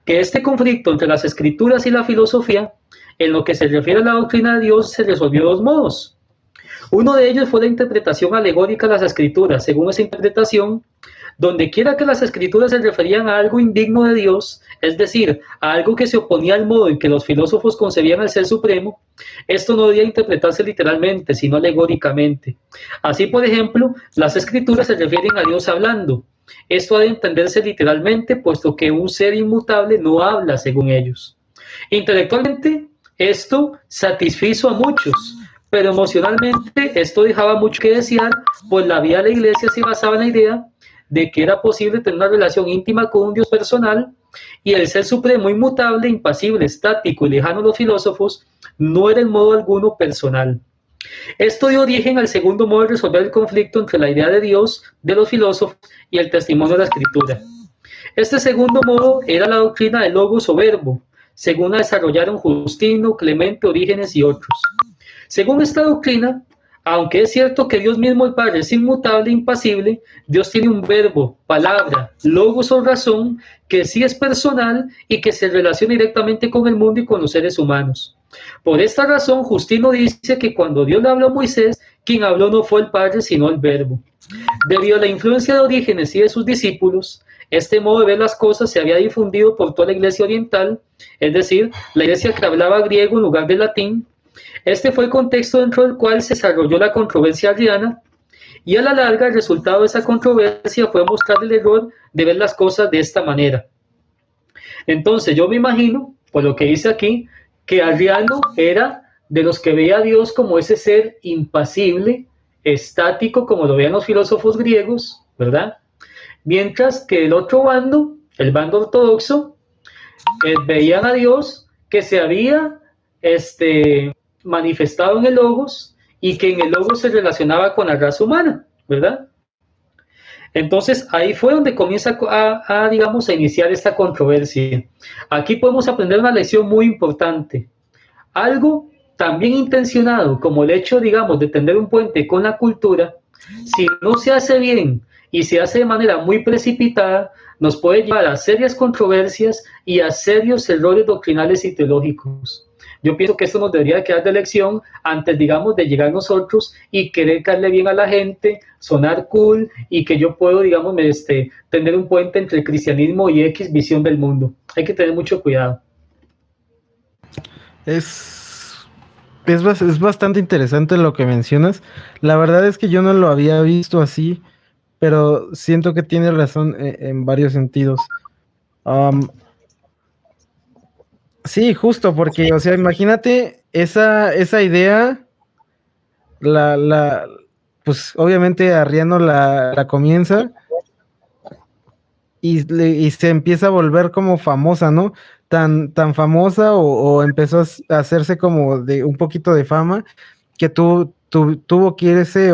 que este conflicto entre las escrituras y la filosofía, en lo que se refiere a la doctrina de Dios, se resolvió de dos modos. Uno de ellos fue la interpretación alegórica de las escrituras. Según esa interpretación, donde quiera que las escrituras se referían a algo indigno de Dios, es decir, a algo que se oponía al modo en que los filósofos concebían al ser supremo, esto no debía interpretarse literalmente, sino alegóricamente. Así, por ejemplo, las escrituras se refieren a Dios hablando. Esto ha de entenderse literalmente, puesto que un ser inmutable no habla según ellos. Intelectualmente, esto satisfizo a muchos, pero emocionalmente esto dejaba mucho que desear, pues la vida de la iglesia se basaba en la idea de que era posible tener una relación íntima con un Dios personal, y el ser supremo, inmutable, impasible, estático y lejano a los filósofos no era en modo alguno personal. Esto dio origen al segundo modo de resolver el conflicto entre la idea de Dios de los filósofos y el testimonio de la Escritura. Este segundo modo era la doctrina del logos o verbo, según la desarrollaron Justino, Clemente, Orígenes y otros. Según esta doctrina, aunque es cierto que Dios mismo el Padre es inmutable e impasible, Dios tiene un verbo, palabra, logos o razón, que sí es personal y que se relaciona directamente con el mundo y con los seres humanos. Por esta razón, Justino dice que cuando Dios le habló a Moisés, quien habló no fue el Padre, sino el verbo. Debido a la influencia de Orígenes y de sus discípulos, este modo de ver las cosas se había difundido por toda la iglesia oriental, es decir, la iglesia que hablaba griego en lugar de latín. Este fue el contexto dentro del cual se desarrolló la controversia arriana, y a la larga el resultado de esa controversia fue mostrar el error de ver las cosas de esta manera. Entonces yo me imagino, por lo que dice aquí, que Arriano era de los que veía a Dios como ese ser impasible, estático, como lo veían los filósofos griegos, ¿verdad? Mientras que el otro bando, el bando ortodoxo, veían a Dios que se había manifestado en el Logos y que en el Logos se relacionaba con la raza humana, ¿verdad? Entonces ahí fue donde comienza digamos, a iniciar esta controversia. Aquí podemos aprender una lección muy importante. Algo tan bien intencionado como el hecho, digamos, de tender un puente con la cultura, si no se hace bien y se hace de manera muy precipitada, nos puede llevar a serias controversias y a serios errores doctrinales y teológicos. Yo pienso que esto nos debería quedar de lección antes, digamos, de llegar nosotros y querer caerle bien a la gente, sonar cool y que yo puedo, digamos, tener un puente entre el cristianismo y X visión del mundo. Hay que tener mucho cuidado. Es bastante interesante lo que mencionas. La verdad es que yo no lo había visto así, pero siento que tiene razón en varios sentidos. Sí, justo, porque, o sea, imagínate esa idea, pues obviamente Arriano la comienza y se empieza a volver como famosa, ¿no? Tan famosa o empezó a hacerse como de un poquito de fama que tuvo que irse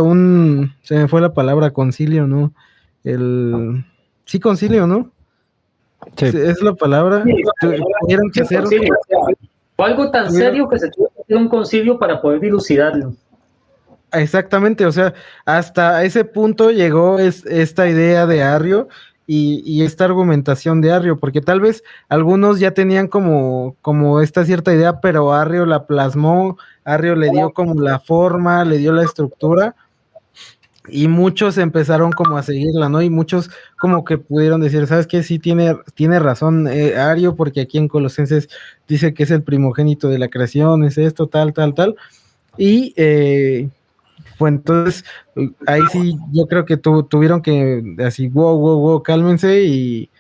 se me fue la palabra, concilio, ¿no? Sí, concilio, ¿no? Sí. Es la palabra. Tuvieron que hacer o algo tan serio que se tuvo que hacer un concilio para poder dilucidarlo. Exactamente, o sea, hasta ese punto llegó esta idea de Arrio y esta argumentación de Arrio, porque tal vez algunos ya tenían como esta cierta idea, pero Arrio la plasmó, Arrio le dio como la forma, le dio la estructura, y muchos empezaron como a seguirla, ¿no? Y muchos como que pudieron decir, ¿sabes qué? Sí tiene razón Arrio, porque aquí en Colosenses dice que es el primogénito de la creación, es esto, tal, y fue entonces, ahí sí, yo creo que tuvieron que así, wow, cálmense y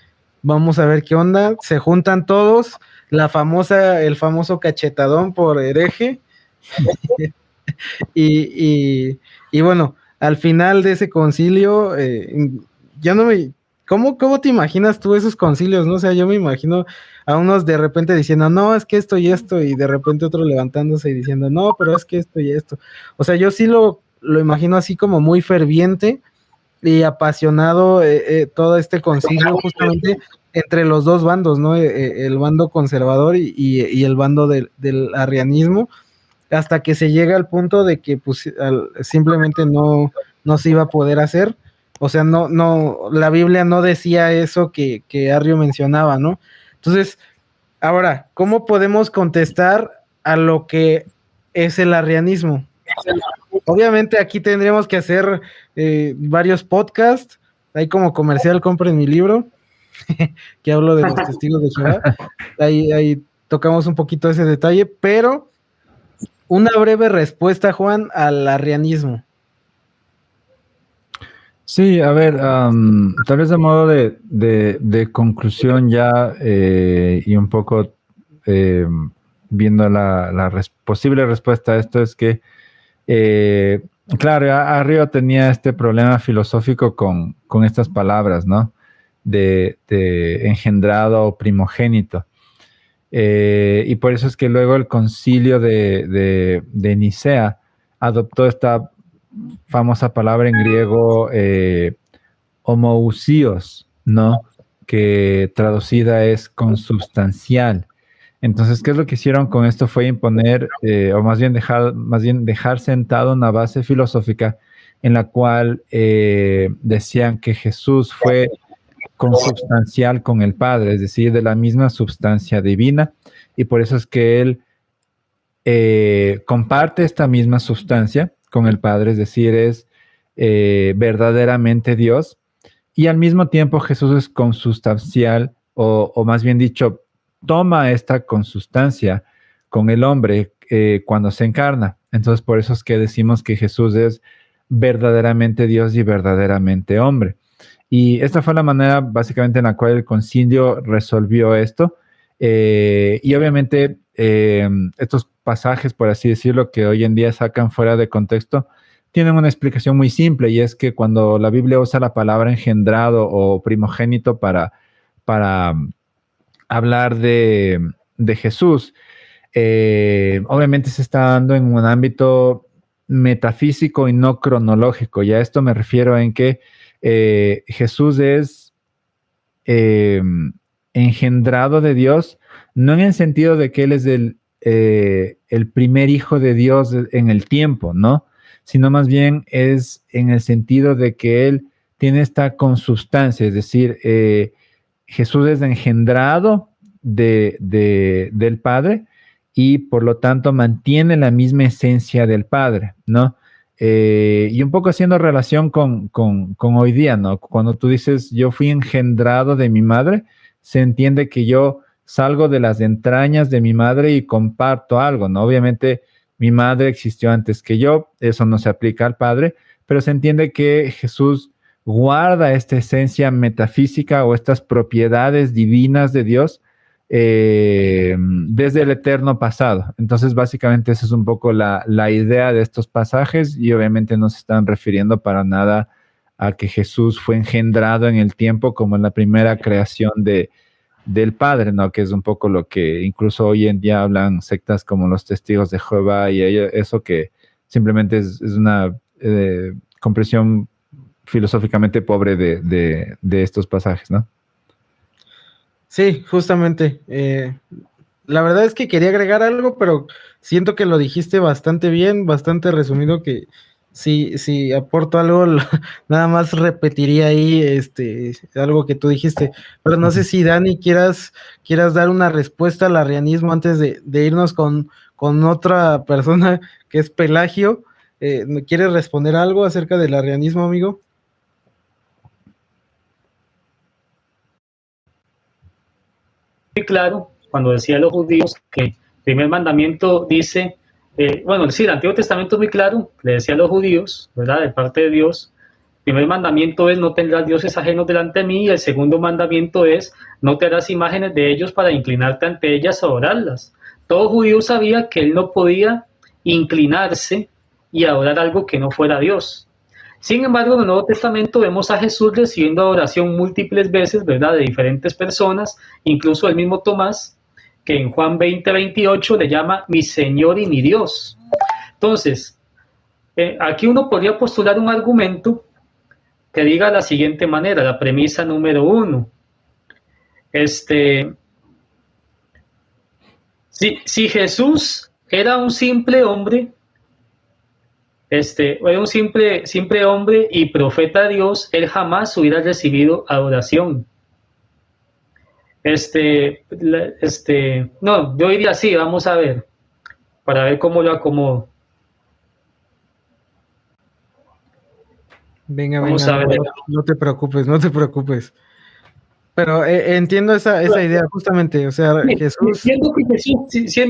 vamos a ver qué onda. Se juntan todos, el famoso cachetadón por hereje. y bueno, al final de ese concilio, ya no me... ¿Cómo te imaginas tú esos concilios, no? O sea, yo me imagino a unos de repente diciendo, no, es que esto y esto, y de repente otro levantándose y diciendo, no, pero es que esto y esto. O sea, yo sí lo imagino así como muy ferviente y apasionado todo este concilio justamente entre los dos bandos, ¿no? El bando conservador y el bando del arrianismo, hasta que se llega al punto de que pues simplemente no se iba a poder hacer. O sea, no, la Biblia no decía eso que Arrio mencionaba, ¿no? Entonces, ahora, ¿cómo podemos contestar a lo que es el arrianismo? Obviamente aquí tendríamos que hacer varios podcasts, ahí como comercial, compren mi libro, que hablo de los testigos de Jehová, ahí tocamos un poquito ese detalle, pero una breve respuesta, Juan, al arrianismo. Sí, a ver, tal vez de modo de conclusión ya y un poco viendo la posible respuesta a esto es que, claro, Arrio tenía este problema filosófico con estas palabras, ¿no? De engendrado o primogénito. Y por eso es que luego el concilio de Nicea adoptó esta famosa palabra en griego homoousios, ¿no? Que traducida es consubstancial. Entonces, ¿qué es lo que hicieron con esto? Fue imponer, o más bien dejar sentado una base filosófica en la cual decían que Jesús fue consubstancial con el Padre, es decir, de la misma substancia divina, y por eso es que él comparte esta misma sustancia con el Padre, es decir, es verdaderamente Dios, y al mismo tiempo Jesús es consubstancial, o más bien dicho, toma esta consustancia con el hombre cuando se encarna. Entonces, por eso es que decimos que Jesús es verdaderamente Dios y verdaderamente hombre. Y esta fue la manera básicamente en la cual el concilio resolvió esto. Y obviamente estos pasajes, por así decirlo, que hoy en día sacan fuera de contexto, tienen una explicación muy simple, y es que cuando la Biblia usa la palabra engendrado o primogénito para hablar de Jesús, obviamente se está dando en un ámbito metafísico y no cronológico. Y a esto me refiero en que Jesús es engendrado de Dios, no en el sentido de que Él es el primer hijo de Dios en el tiempo, ¿no? Sino más bien es en el sentido de que Él tiene esta consubstancia, es decir, Jesús es engendrado del Padre y por lo tanto mantiene la misma esencia del Padre, ¿no? Y un poco haciendo relación con hoy día, ¿no? Cuando tú dices, yo fui engendrado de mi madre, se entiende que yo salgo de las entrañas de mi madre y comparto algo, ¿no? Obviamente mi madre existió antes que yo, eso no se aplica al Padre, pero se entiende que Jesús guarda esta esencia metafísica o estas propiedades divinas de Dios desde el eterno pasado. Entonces, básicamente, esa es un poco la idea de estos pasajes y obviamente no se están refiriendo para nada a que Jesús fue engendrado en el tiempo como en la primera creación del Padre, ¿no? Que es un poco lo que incluso hoy en día hablan sectas como los Testigos de Jehová y eso que simplemente es una comprensión filosóficamente pobre de estos pasajes, ¿no? Sí, justamente. La verdad es que quería agregar algo, pero siento que lo dijiste bastante bien, bastante resumido, que si aporto algo, nada más repetiría ahí algo que tú dijiste. Pero no sé si Dani quieras dar una respuesta al arrianismo antes de irnos con otra persona que es Pelagio. ¿Quieres responder algo acerca del arrianismo, amigo? Muy claro cuando decía a los judíos que el primer mandamiento dice, bueno, sí, el Antiguo Testamento es muy claro, le decía a los judíos, ¿verdad? De parte de Dios, el primer mandamiento es no tendrás dioses ajenos delante de mí, y el segundo mandamiento es no te harás imágenes de ellos para inclinarte ante ellas a adorarlas. Todo judío sabía que él no podía inclinarse y adorar algo que no fuera Dios. Sin embargo, en el Nuevo Testamento vemos a Jesús recibiendo adoración múltiples veces, ¿verdad? De diferentes personas, incluso el mismo Tomás, que en Juan 20:28 le llama mi Señor y mi Dios. Entonces, aquí uno podría postular un argumento que diga de la siguiente manera, la premisa número 1. Si Jesús era un simple hombre, era un simple hombre y profeta de Dios, él jamás hubiera recibido adoración. No, yo diría así, vamos a ver, para ver cómo lo acomodo. Venga, no te preocupes. Pero entiendo esa idea justamente, o sea, Jesús...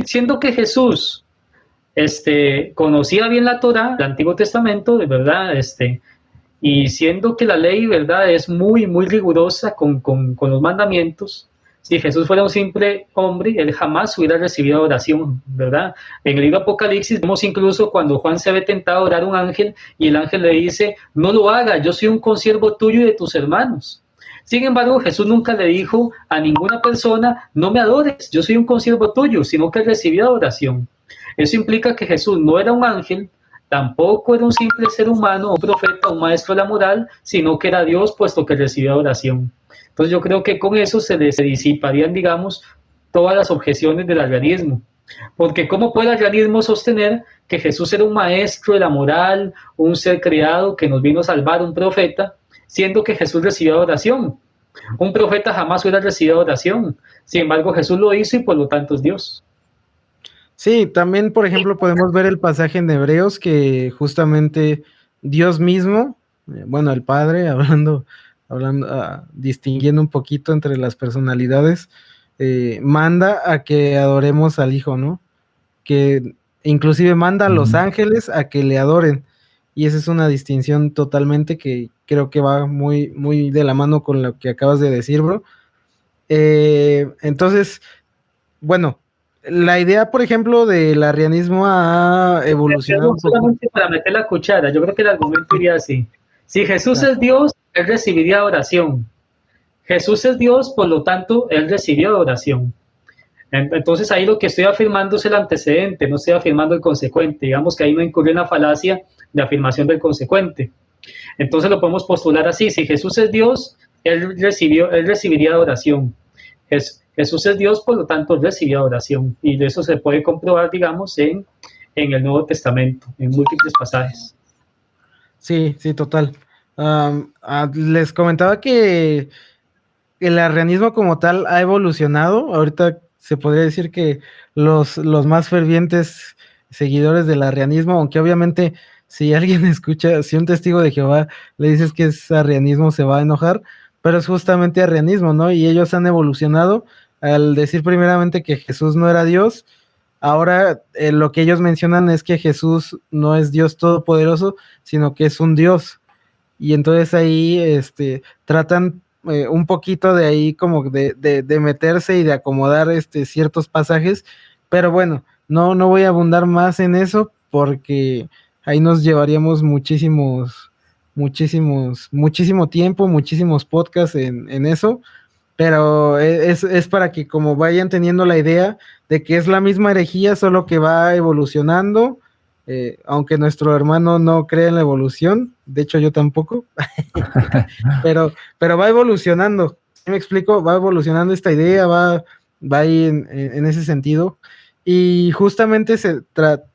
Siendo que Jesús conocía bien la Torá, el Antiguo Testamento, de verdad, y siendo que la ley, verdad, es muy, muy rigurosa con los mandamientos, si Jesús fuera un simple hombre, él jamás hubiera recibido oración, ¿verdad? En el libro Apocalipsis vemos incluso cuando Juan se ve tentado a orar a un ángel y el ángel le dice, no lo hagas, yo soy un consiervo tuyo y de tus hermanos. Sin embargo, Jesús nunca le dijo a ninguna persona, no me adores, yo soy un consiervo tuyo, sino que recibió adoración. Eso implica que Jesús no era un ángel, tampoco era un simple ser humano, un profeta, un maestro de la moral, sino que era Dios, puesto que recibió adoración. Entonces yo creo que con eso se disiparían, digamos, todas las objeciones del arrianismo. Porque ¿cómo puede el arrianismo sostener que Jesús era un maestro de la moral, un ser creado que nos vino a salvar, un profeta, siendo que Jesús recibió adoración? Un profeta jamás hubiera recibido adoración. Sin embargo, Jesús lo hizo y por lo tanto es Dios. Sí, también, por ejemplo, podemos ver el pasaje en Hebreos que justamente Dios mismo, bueno, el Padre, hablando, distinguiendo un poquito entre las personalidades, manda a que adoremos al Hijo, ¿no? Que inclusive manda a los ángeles a que le adoren. Y esa es una distinción totalmente que creo que va muy, muy de la mano con lo que acabas de decir, bro. Entonces, bueno, la idea, por ejemplo, del arrianismo ha evolucionado. Solamente para meter la cuchara, yo creo que el argumento iría así. Si Jesús es Dios, él recibiría adoración. Jesús es Dios, por lo tanto, él recibió adoración. Entonces ahí lo que estoy afirmando es el antecedente, no estoy afirmando el consecuente. Digamos que ahí no incurre en la falacia de afirmación del consecuente. Entonces lo podemos postular así: si Jesús es Dios, él recibiría adoración. Jesús es Dios, por lo tanto recibió adoración, y de eso se puede comprobar, digamos, en el Nuevo Testamento, en múltiples pasajes. Sí, total. Les comentaba que el arrianismo como tal ha evolucionado. Ahorita se podría decir que los más fervientes seguidores del arrianismo, aunque obviamente si alguien escucha, si un testigo de Jehová le dices que es arrianismo se va a enojar, pero es justamente arrianismo, ¿no? Y ellos han evolucionado al decir primeramente que Jesús no era Dios. Ahora lo que ellos mencionan es que Jesús no es Dios todopoderoso, sino que es un Dios. Y entonces ahí tratan un poquito de ahí como de meterse y de acomodar ciertos pasajes, pero bueno, no voy a abundar más en eso porque ahí nos llevaríamos muchísimo tiempo, muchísimos podcasts en eso, pero es para que como vayan teniendo la idea de que es la misma herejía, solo que va evolucionando, aunque nuestro hermano no cree en la evolución, de hecho yo tampoco, pero va evolucionando, ¿sí me explico? Va evolucionando esta idea, va ahí en ese sentido, y justamente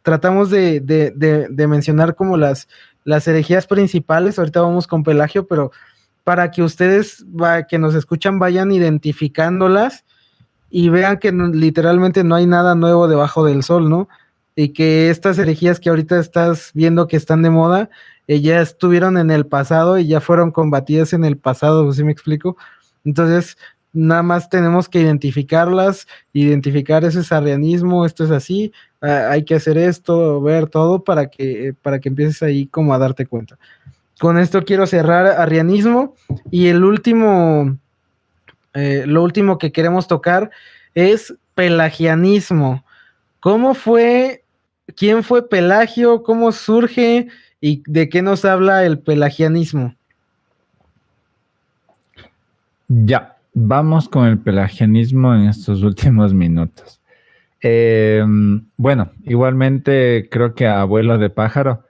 tratamos de mencionar como las herejías principales. Ahorita vamos con Pelagio, pero para que ustedes que nos escuchan vayan identificándolas y vean que literalmente no hay nada nuevo debajo del sol, ¿no? Y que estas herejías que ahorita estás viendo que están de moda, ya estuvieron en el pasado y ya fueron combatidas en el pasado, ¿sí me explico? Entonces, nada más tenemos que identificarlas, identificar ese es arrianismo, esto es así, hay que hacer esto, ver todo para que empieces ahí como a darte cuenta. Con esto quiero cerrar arrianismo y el último, lo último que queremos tocar es pelagianismo. ¿Cómo fue? ¿Quién fue Pelagio? ¿Cómo surge? ¿Y de qué nos habla el pelagianismo? Ya, vamos con el pelagianismo en estos últimos minutos. Bueno, igualmente creo que abuelo de pájaro.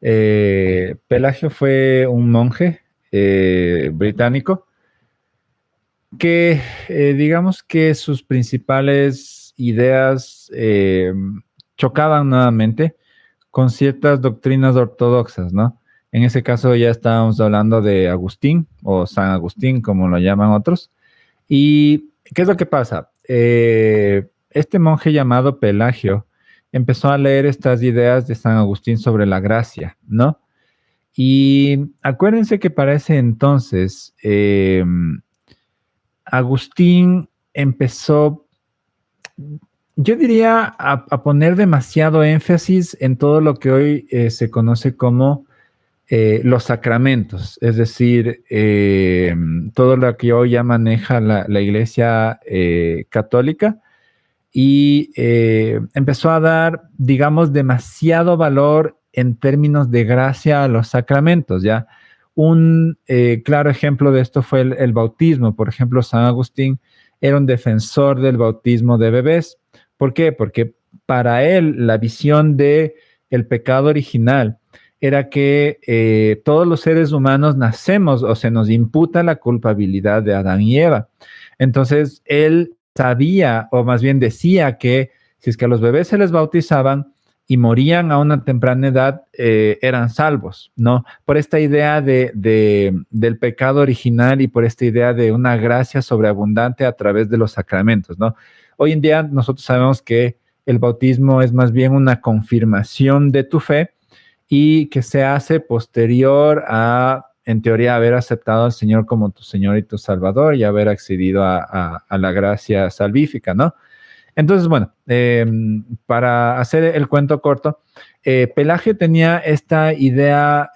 Pelagio fue un monje británico que digamos que sus principales ideas chocaban nuevamente con ciertas doctrinas ortodoxas, ¿no? En ese caso ya estábamos hablando de Agustín o San Agustín, como lo llaman otros. ¿Y qué es lo que pasa? Este monje llamado Pelagio empezó a leer estas ideas de San Agustín sobre la gracia, ¿no? Y acuérdense que para ese entonces Agustín empezó, yo diría, a poner demasiado énfasis en todo lo que hoy se conoce como los sacramentos, es decir, todo lo que hoy ya maneja la Iglesia católica, y empezó a dar, digamos, demasiado valor en términos de gracia a los sacramentos, ¿ya? Un claro ejemplo de esto fue el bautismo. Por ejemplo, San Agustín era un defensor del bautismo de bebés. ¿Por qué? Porque para él la visión de el pecado original era que todos los seres humanos nacemos o se nos imputa la culpabilidad de Adán y Eva. Entonces, él sabía, o más bien decía, que si es que a los bebés se les bautizaban y morían a una temprana edad, eran salvos, ¿no? Por esta idea del pecado original y por esta idea de una gracia sobreabundante a través de los sacramentos, ¿no? Hoy en día nosotros sabemos que el bautismo es más bien una confirmación de tu fe y que se hace posterior a, en teoría, haber aceptado al Señor como tu Señor y tu Salvador y haber accedido a la gracia salvífica, ¿no? Entonces, bueno, para hacer el cuento corto, Pelagio tenía esta idea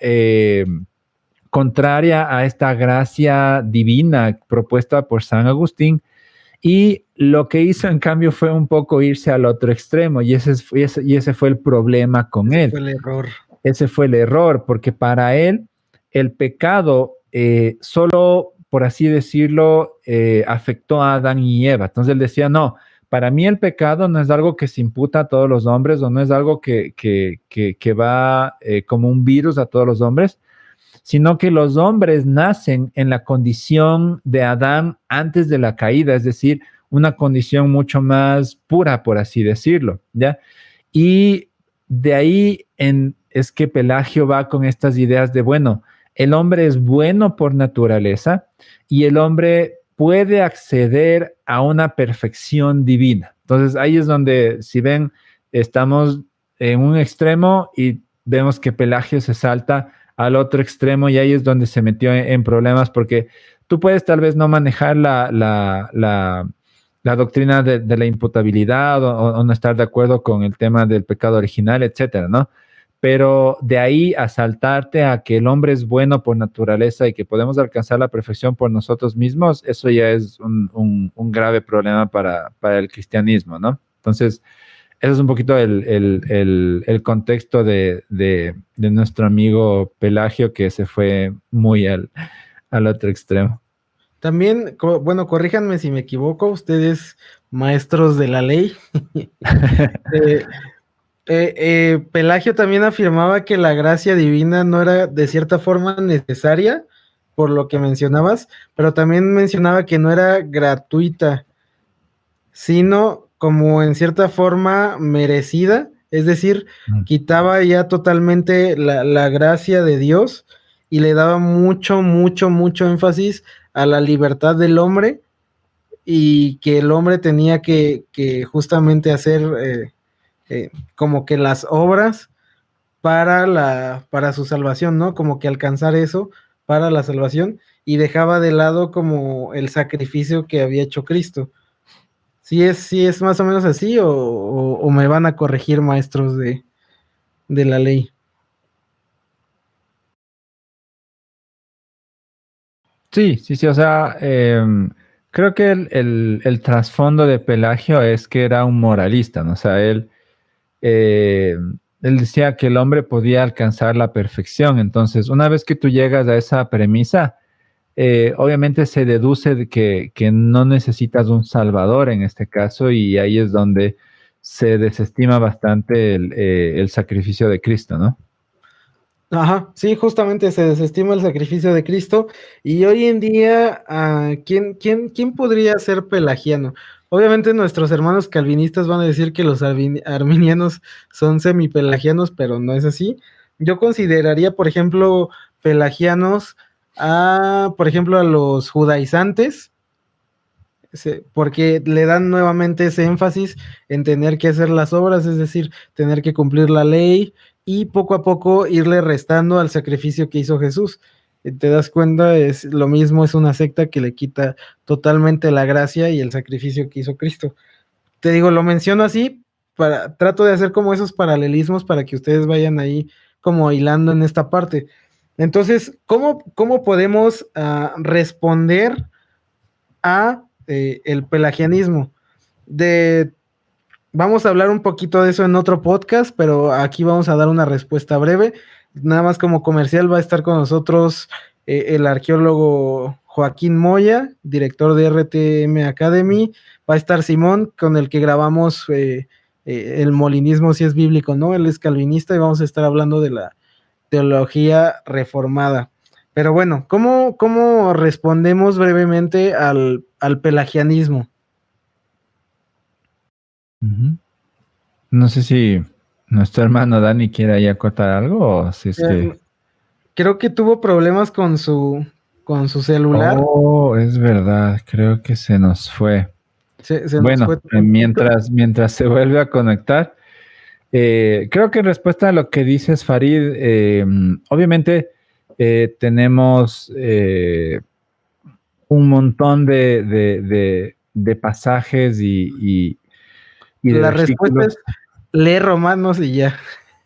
contraria a esta gracia divina propuesta por San Agustín, y lo que hizo, en cambio, fue un poco irse al otro extremo, y ese fue el problema con él. Fue el error. Ese fue el error, porque para él el pecado solo, por así decirlo, afectó a Adán y Eva. Entonces él decía, no, para mí el pecado no es algo que se imputa a todos los hombres, o no es algo que va como un virus a todos los hombres, sino que los hombres nacen en la condición de Adán antes de la caída, es decir, una condición mucho más pura, por así decirlo, ¿ya? Y de ahí es que Pelagio va con estas ideas de, bueno, el hombre es bueno por naturaleza y el hombre puede acceder a una perfección divina. Entonces ahí es donde, si ven, estamos en un extremo y vemos que Pelagio se salta al otro extremo y ahí es donde se metió en problemas, porque tú puedes tal vez no manejar la doctrina de la imputabilidad o no estar de acuerdo con el tema del pecado original, etcétera, ¿no? Pero de ahí a saltarte a que el hombre es bueno por naturaleza y que podemos alcanzar la perfección por nosotros mismos, eso ya es un grave problema para el cristianismo, ¿no? Entonces, ese es un poquito el contexto de nuestro amigo Pelagio, que se fue muy al otro extremo. También, bueno, corríjanme si me equivoco, ustedes maestros de la ley. Pelagio también afirmaba que la gracia divina no era de cierta forma necesaria, por lo que mencionabas, pero también mencionaba que no era gratuita, sino como en cierta forma merecida, es decir, quitaba ya totalmente la gracia de Dios y le daba mucho, mucho, mucho énfasis a la libertad del hombre y que el hombre tenía que justamente hacer como que las obras para su salvación, ¿no? Como que alcanzar eso para la salvación y dejaba de lado como el sacrificio que había hecho Cristo. ¿Sí es más o menos así o me van a corregir maestros de la ley? Sí, o sea, creo que el trasfondo de Pelagio es que era un moralista, ¿no? O sea, eh, él decía que el hombre podía alcanzar la perfección. Entonces, una vez que tú llegas a esa premisa, obviamente se deduce de que no necesitas un salvador en este caso, y ahí es donde se desestima bastante el sacrificio de Cristo, ¿no? Ajá, sí, justamente se desestima el sacrificio de Cristo y hoy en día, ¿quién podría ser pelagiano? Obviamente nuestros hermanos calvinistas van a decir que los arminianos son semipelagianos, pero no es así. Yo consideraría, por ejemplo, pelagianos por ejemplo, a los judaizantes, porque le dan nuevamente ese énfasis en tener que hacer las obras, es decir, tener que cumplir la ley y poco a poco irle restando al sacrificio que hizo Jesús. Te das cuenta, es lo mismo, es una secta que le quita totalmente la gracia y el sacrificio que hizo Cristo. Te digo, lo menciono así, trato de hacer como esos paralelismos para que ustedes vayan ahí como hilando en esta parte. Entonces, ¿cómo podemos responder a el pelagianismo? Vamos a hablar un poquito de eso en otro podcast, pero aquí vamos a dar una respuesta breve. Nada más como comercial va a estar con nosotros el arqueólogo Joaquín Moya, director de RTM Academy. Va a estar Simón, con el que grabamos el molinismo, si es bíblico, ¿no? Él es calvinista y vamos a estar hablando de la teología reformada. Pero bueno, ¿cómo respondemos brevemente al pelagianismo? No sé si nuestro hermano Dani quiere ahí acotar algo, o si es que... Creo que tuvo problemas con su celular. Oh, es verdad, creo que se nos fue. Nos fue. Mientras se vuelve a conectar, creo que en respuesta a lo que dices, Farid, obviamente tenemos un montón de pasajes y de la respuesta es leer Romanos y ya.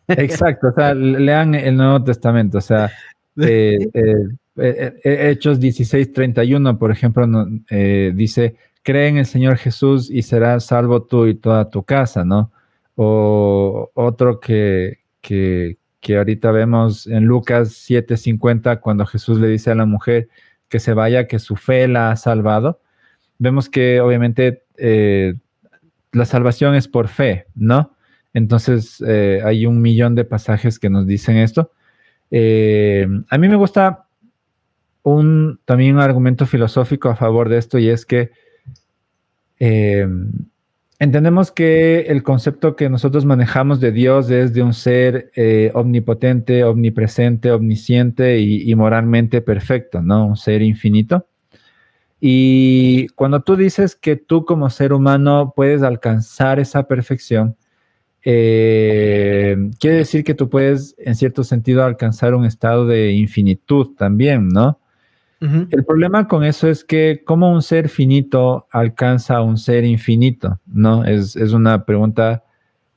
Exacto, o sea, lean el Nuevo Testamento, o sea, Hechos 16:31, por ejemplo, dice, cree en el Señor Jesús y serás salvo tú y toda tu casa, ¿no? O otro que ahorita vemos en Lucas 7:50, cuando Jesús le dice a la mujer que se vaya, que su fe la ha salvado. Vemos que obviamente la salvación es por fe, ¿no? Entonces, hay 1,000,000 de pasajes que nos dicen esto. A mí me gusta también un argumento filosófico a favor de esto, y es que entendemos que el concepto que nosotros manejamos de Dios es de un ser omnipotente, omnipresente, omnisciente y moralmente perfecto, ¿no? Un ser infinito. Y cuando tú dices que tú como ser humano puedes alcanzar esa perfección, quiere decir que tú puedes, en cierto sentido, alcanzar un estado de infinitud también, ¿no? Ujú. El problema con eso es que cómo un ser finito alcanza a un ser infinito, ¿no? Es una pregunta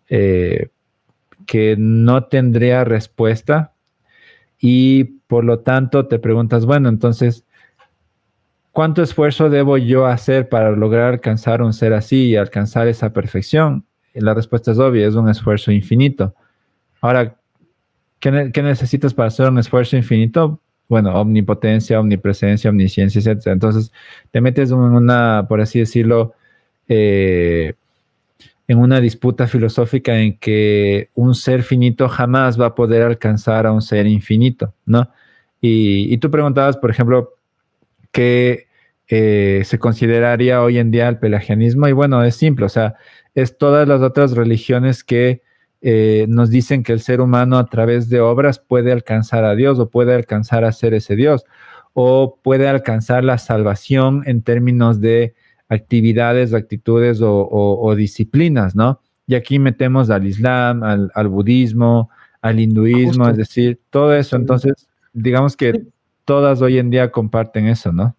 que no tendría respuesta y por lo tanto te preguntas, bueno, entonces, ¿cuánto esfuerzo debo yo hacer para lograr alcanzar un ser así y alcanzar esa perfección? Y la respuesta es obvia, es un esfuerzo infinito. Ahora, ¿qué necesitas para hacer un esfuerzo infinito? Bueno, omnipotencia, omnipresencia, omnisciencia, etc. Entonces, te metes en una, por así decirlo, en una disputa filosófica en que un ser finito jamás va a poder alcanzar a un ser infinito, ¿no? Y tú preguntabas, por ejemplo, qué se consideraría hoy en día el pelagianismo, y bueno, es simple, o sea, es todas las otras religiones que nos dicen que el ser humano a través de obras puede alcanzar a Dios o puede alcanzar a ser ese Dios o puede alcanzar la salvación en términos de actividades, actitudes o disciplinas, ¿no? Y aquí metemos al Islam, al budismo, al hinduismo, Justo. es decir, todo eso. Sí. Entonces, digamos que todas hoy en día comparten eso, ¿no?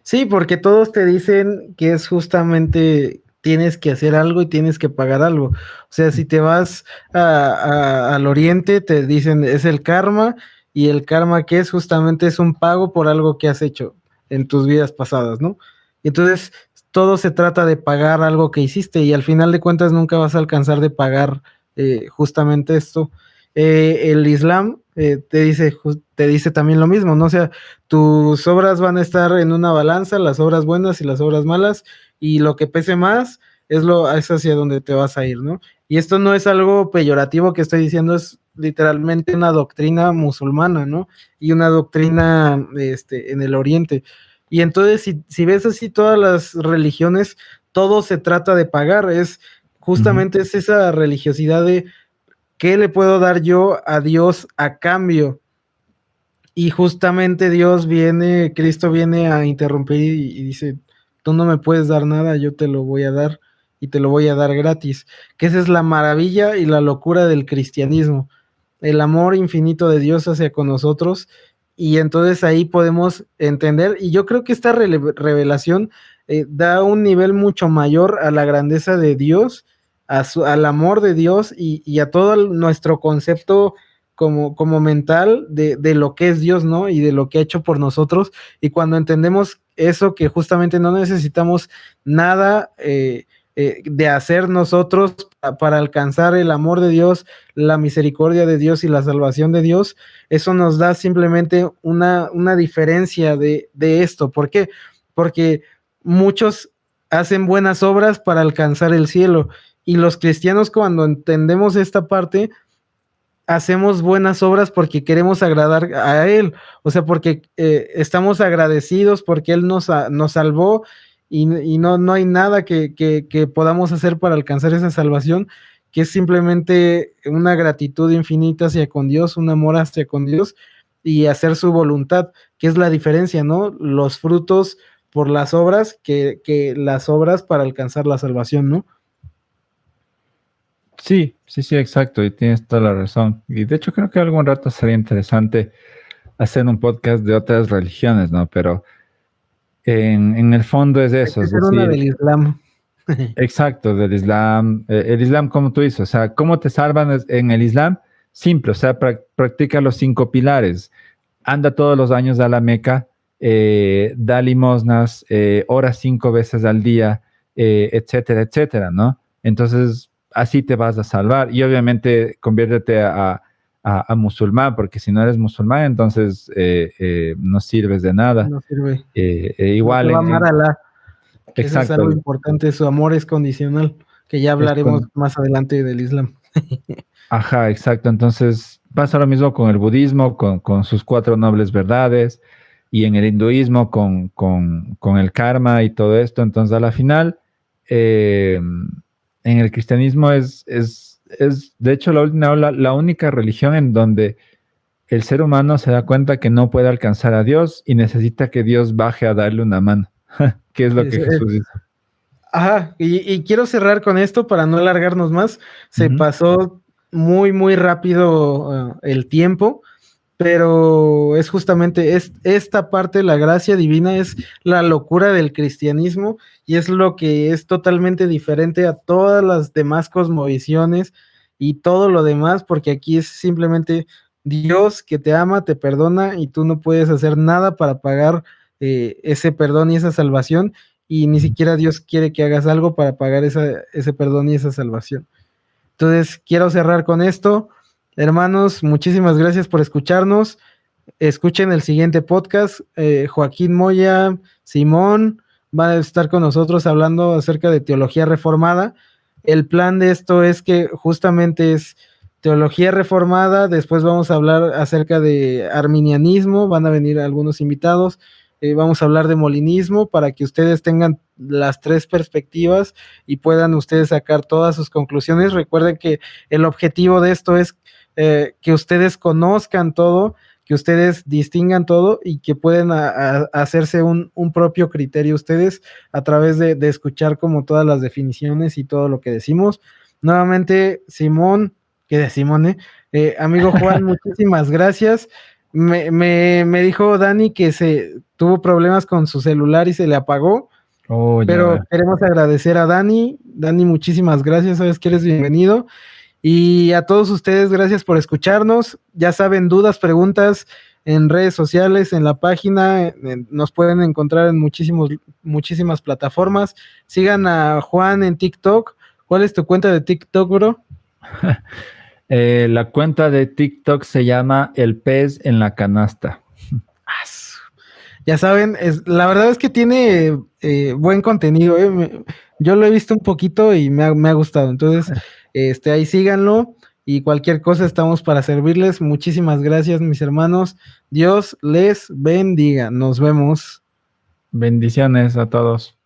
Sí, porque todos te dicen que es justamente tienes que hacer algo y tienes que pagar algo. O sea, si te vas al oriente, te dicen es el karma, y el karma que es justamente es un pago por algo que has hecho en tus vidas pasadas, ¿no? Y entonces todo se trata de pagar algo que hiciste y al final de cuentas nunca vas a alcanzar de pagar justamente esto. El Islam te dice también lo mismo, ¿no? O sea, tus obras van a estar en una balanza, las obras buenas y las obras malas, y lo que pese más es hacia donde te vas a ir, ¿no? Y esto no es algo peyorativo que estoy diciendo, es literalmente una doctrina musulmana, ¿no? Y una doctrina en el Oriente. Y entonces, si ves así todas las religiones, todo se trata de pagar, es justamente es esa religiosidad de ¿qué le puedo dar yo a Dios a cambio? Y justamente Cristo viene a interrumpir y dice, tú no me puedes dar nada, yo te lo voy a dar y te lo voy a dar gratis. Que esa es la maravilla y la locura del cristianismo, el amor infinito de Dios hacia con nosotros. Y entonces ahí podemos entender, y yo creo que esta revelación da un nivel mucho mayor a la grandeza de Dios, al amor de Dios y a todo nuestro concepto como mental de lo que es Dios, ¿no? Y de lo que ha hecho por nosotros. Y cuando entendemos eso, que justamente no necesitamos nada de hacer nosotros para alcanzar el amor de Dios, la misericordia de Dios y la salvación de Dios, eso nos da simplemente una diferencia de esto. ¿Por qué? Porque muchos hacen buenas obras para alcanzar el cielo. Y los cristianos, cuando entendemos esta parte, hacemos buenas obras porque queremos agradar a Él, o sea, porque estamos agradecidos porque Él nos salvó y no hay nada que podamos hacer para alcanzar esa salvación, que es simplemente una gratitud infinita hacia con Dios, un amor hacia con Dios y hacer su voluntad, que es la diferencia, ¿no? Los frutos por las obras que las obras para alcanzar la salvación, ¿no? Sí, exacto, y tienes toda la razón. Y de hecho creo que algún rato sería interesante hacer un podcast de otras religiones, ¿no? Pero en el fondo es Hay eso, que es ser una decir, del Islam. exacto, del Islam. El Islam, como tú dices, o sea, ¿cómo te salvan en el Islam? Simple, o sea, practica los 5 pilares. Anda todos los años a la Meca, da limosnas, ora 5 veces al día, etcétera, etcétera, ¿no? Entonces, así te vas a salvar. Y obviamente conviértete a musulmán, porque si no eres musulmán, entonces no sirves de nada. No sirve. No te Igual va a amar Alá, que eso es exacto, algo importante, su amor es condicional, que ya es hablaremos más adelante del Islam. ajá, exacto. Entonces pasa lo mismo con el budismo, con sus 4 nobles verdades, y en el hinduismo con el karma y todo esto. Entonces, a la final, en el cristianismo es de hecho la única religión en donde el ser humano se da cuenta que no puede alcanzar a Dios y necesita que Dios baje a darle una mano. ¿Qué es lo que Es- Jesús hizo? Ajá, y quiero cerrar con esto para no alargarnos más. Se Ujú. pasó muy, muy rápido el tiempo, pero es justamente esta parte, la gracia divina, es la locura del cristianismo y es lo que es totalmente diferente a todas las demás cosmovisiones y todo lo demás, porque aquí es simplemente Dios que te ama, te perdona y tú no puedes hacer nada para pagar ese perdón y esa salvación y ni siquiera Dios quiere que hagas algo para pagar ese perdón y esa salvación. Entonces, quiero cerrar con esto. Hermanos, muchísimas gracias por escucharnos. Escuchen el siguiente podcast. Joaquín Moya, Simón, van a estar con nosotros hablando acerca de teología reformada. El plan de esto es que justamente es teología reformada, después vamos a hablar acerca de arminianismo, van a venir algunos invitados, vamos a hablar de molinismo para que ustedes tengan las tres perspectivas y puedan ustedes sacar todas sus conclusiones. Recuerden que el objetivo de esto es que ustedes conozcan todo, que ustedes distingan todo y que pueden hacerse un propio criterio ustedes a través de escuchar como todas las definiciones y todo lo que decimos. Nuevamente, Simón, que de Simón, amigo Juan, muchísimas gracias. Me dijo Dani que se tuvo problemas con su celular y se le apagó, Oh, ya pero veo. queremos agradecer a Dani. Dani, muchísimas gracias, sabes que eres bienvenido. Y a todos ustedes, gracias por escucharnos. Ya saben, dudas, preguntas en redes sociales, en la página, nos pueden encontrar en muchísimas plataformas. Sigan a Juan en TikTok. ¿Cuál es tu cuenta de TikTok, bro? La cuenta de TikTok se llama El Pez en la Canasta. Ya saben, la verdad es que tiene buen contenido. Yo lo he visto un poquito y me ha gustado. Entonces, ahí síganlo y cualquier cosa estamos para servirles. Muchísimas gracias, mis hermanos. Dios les bendiga. Nos vemos. Bendiciones a todos.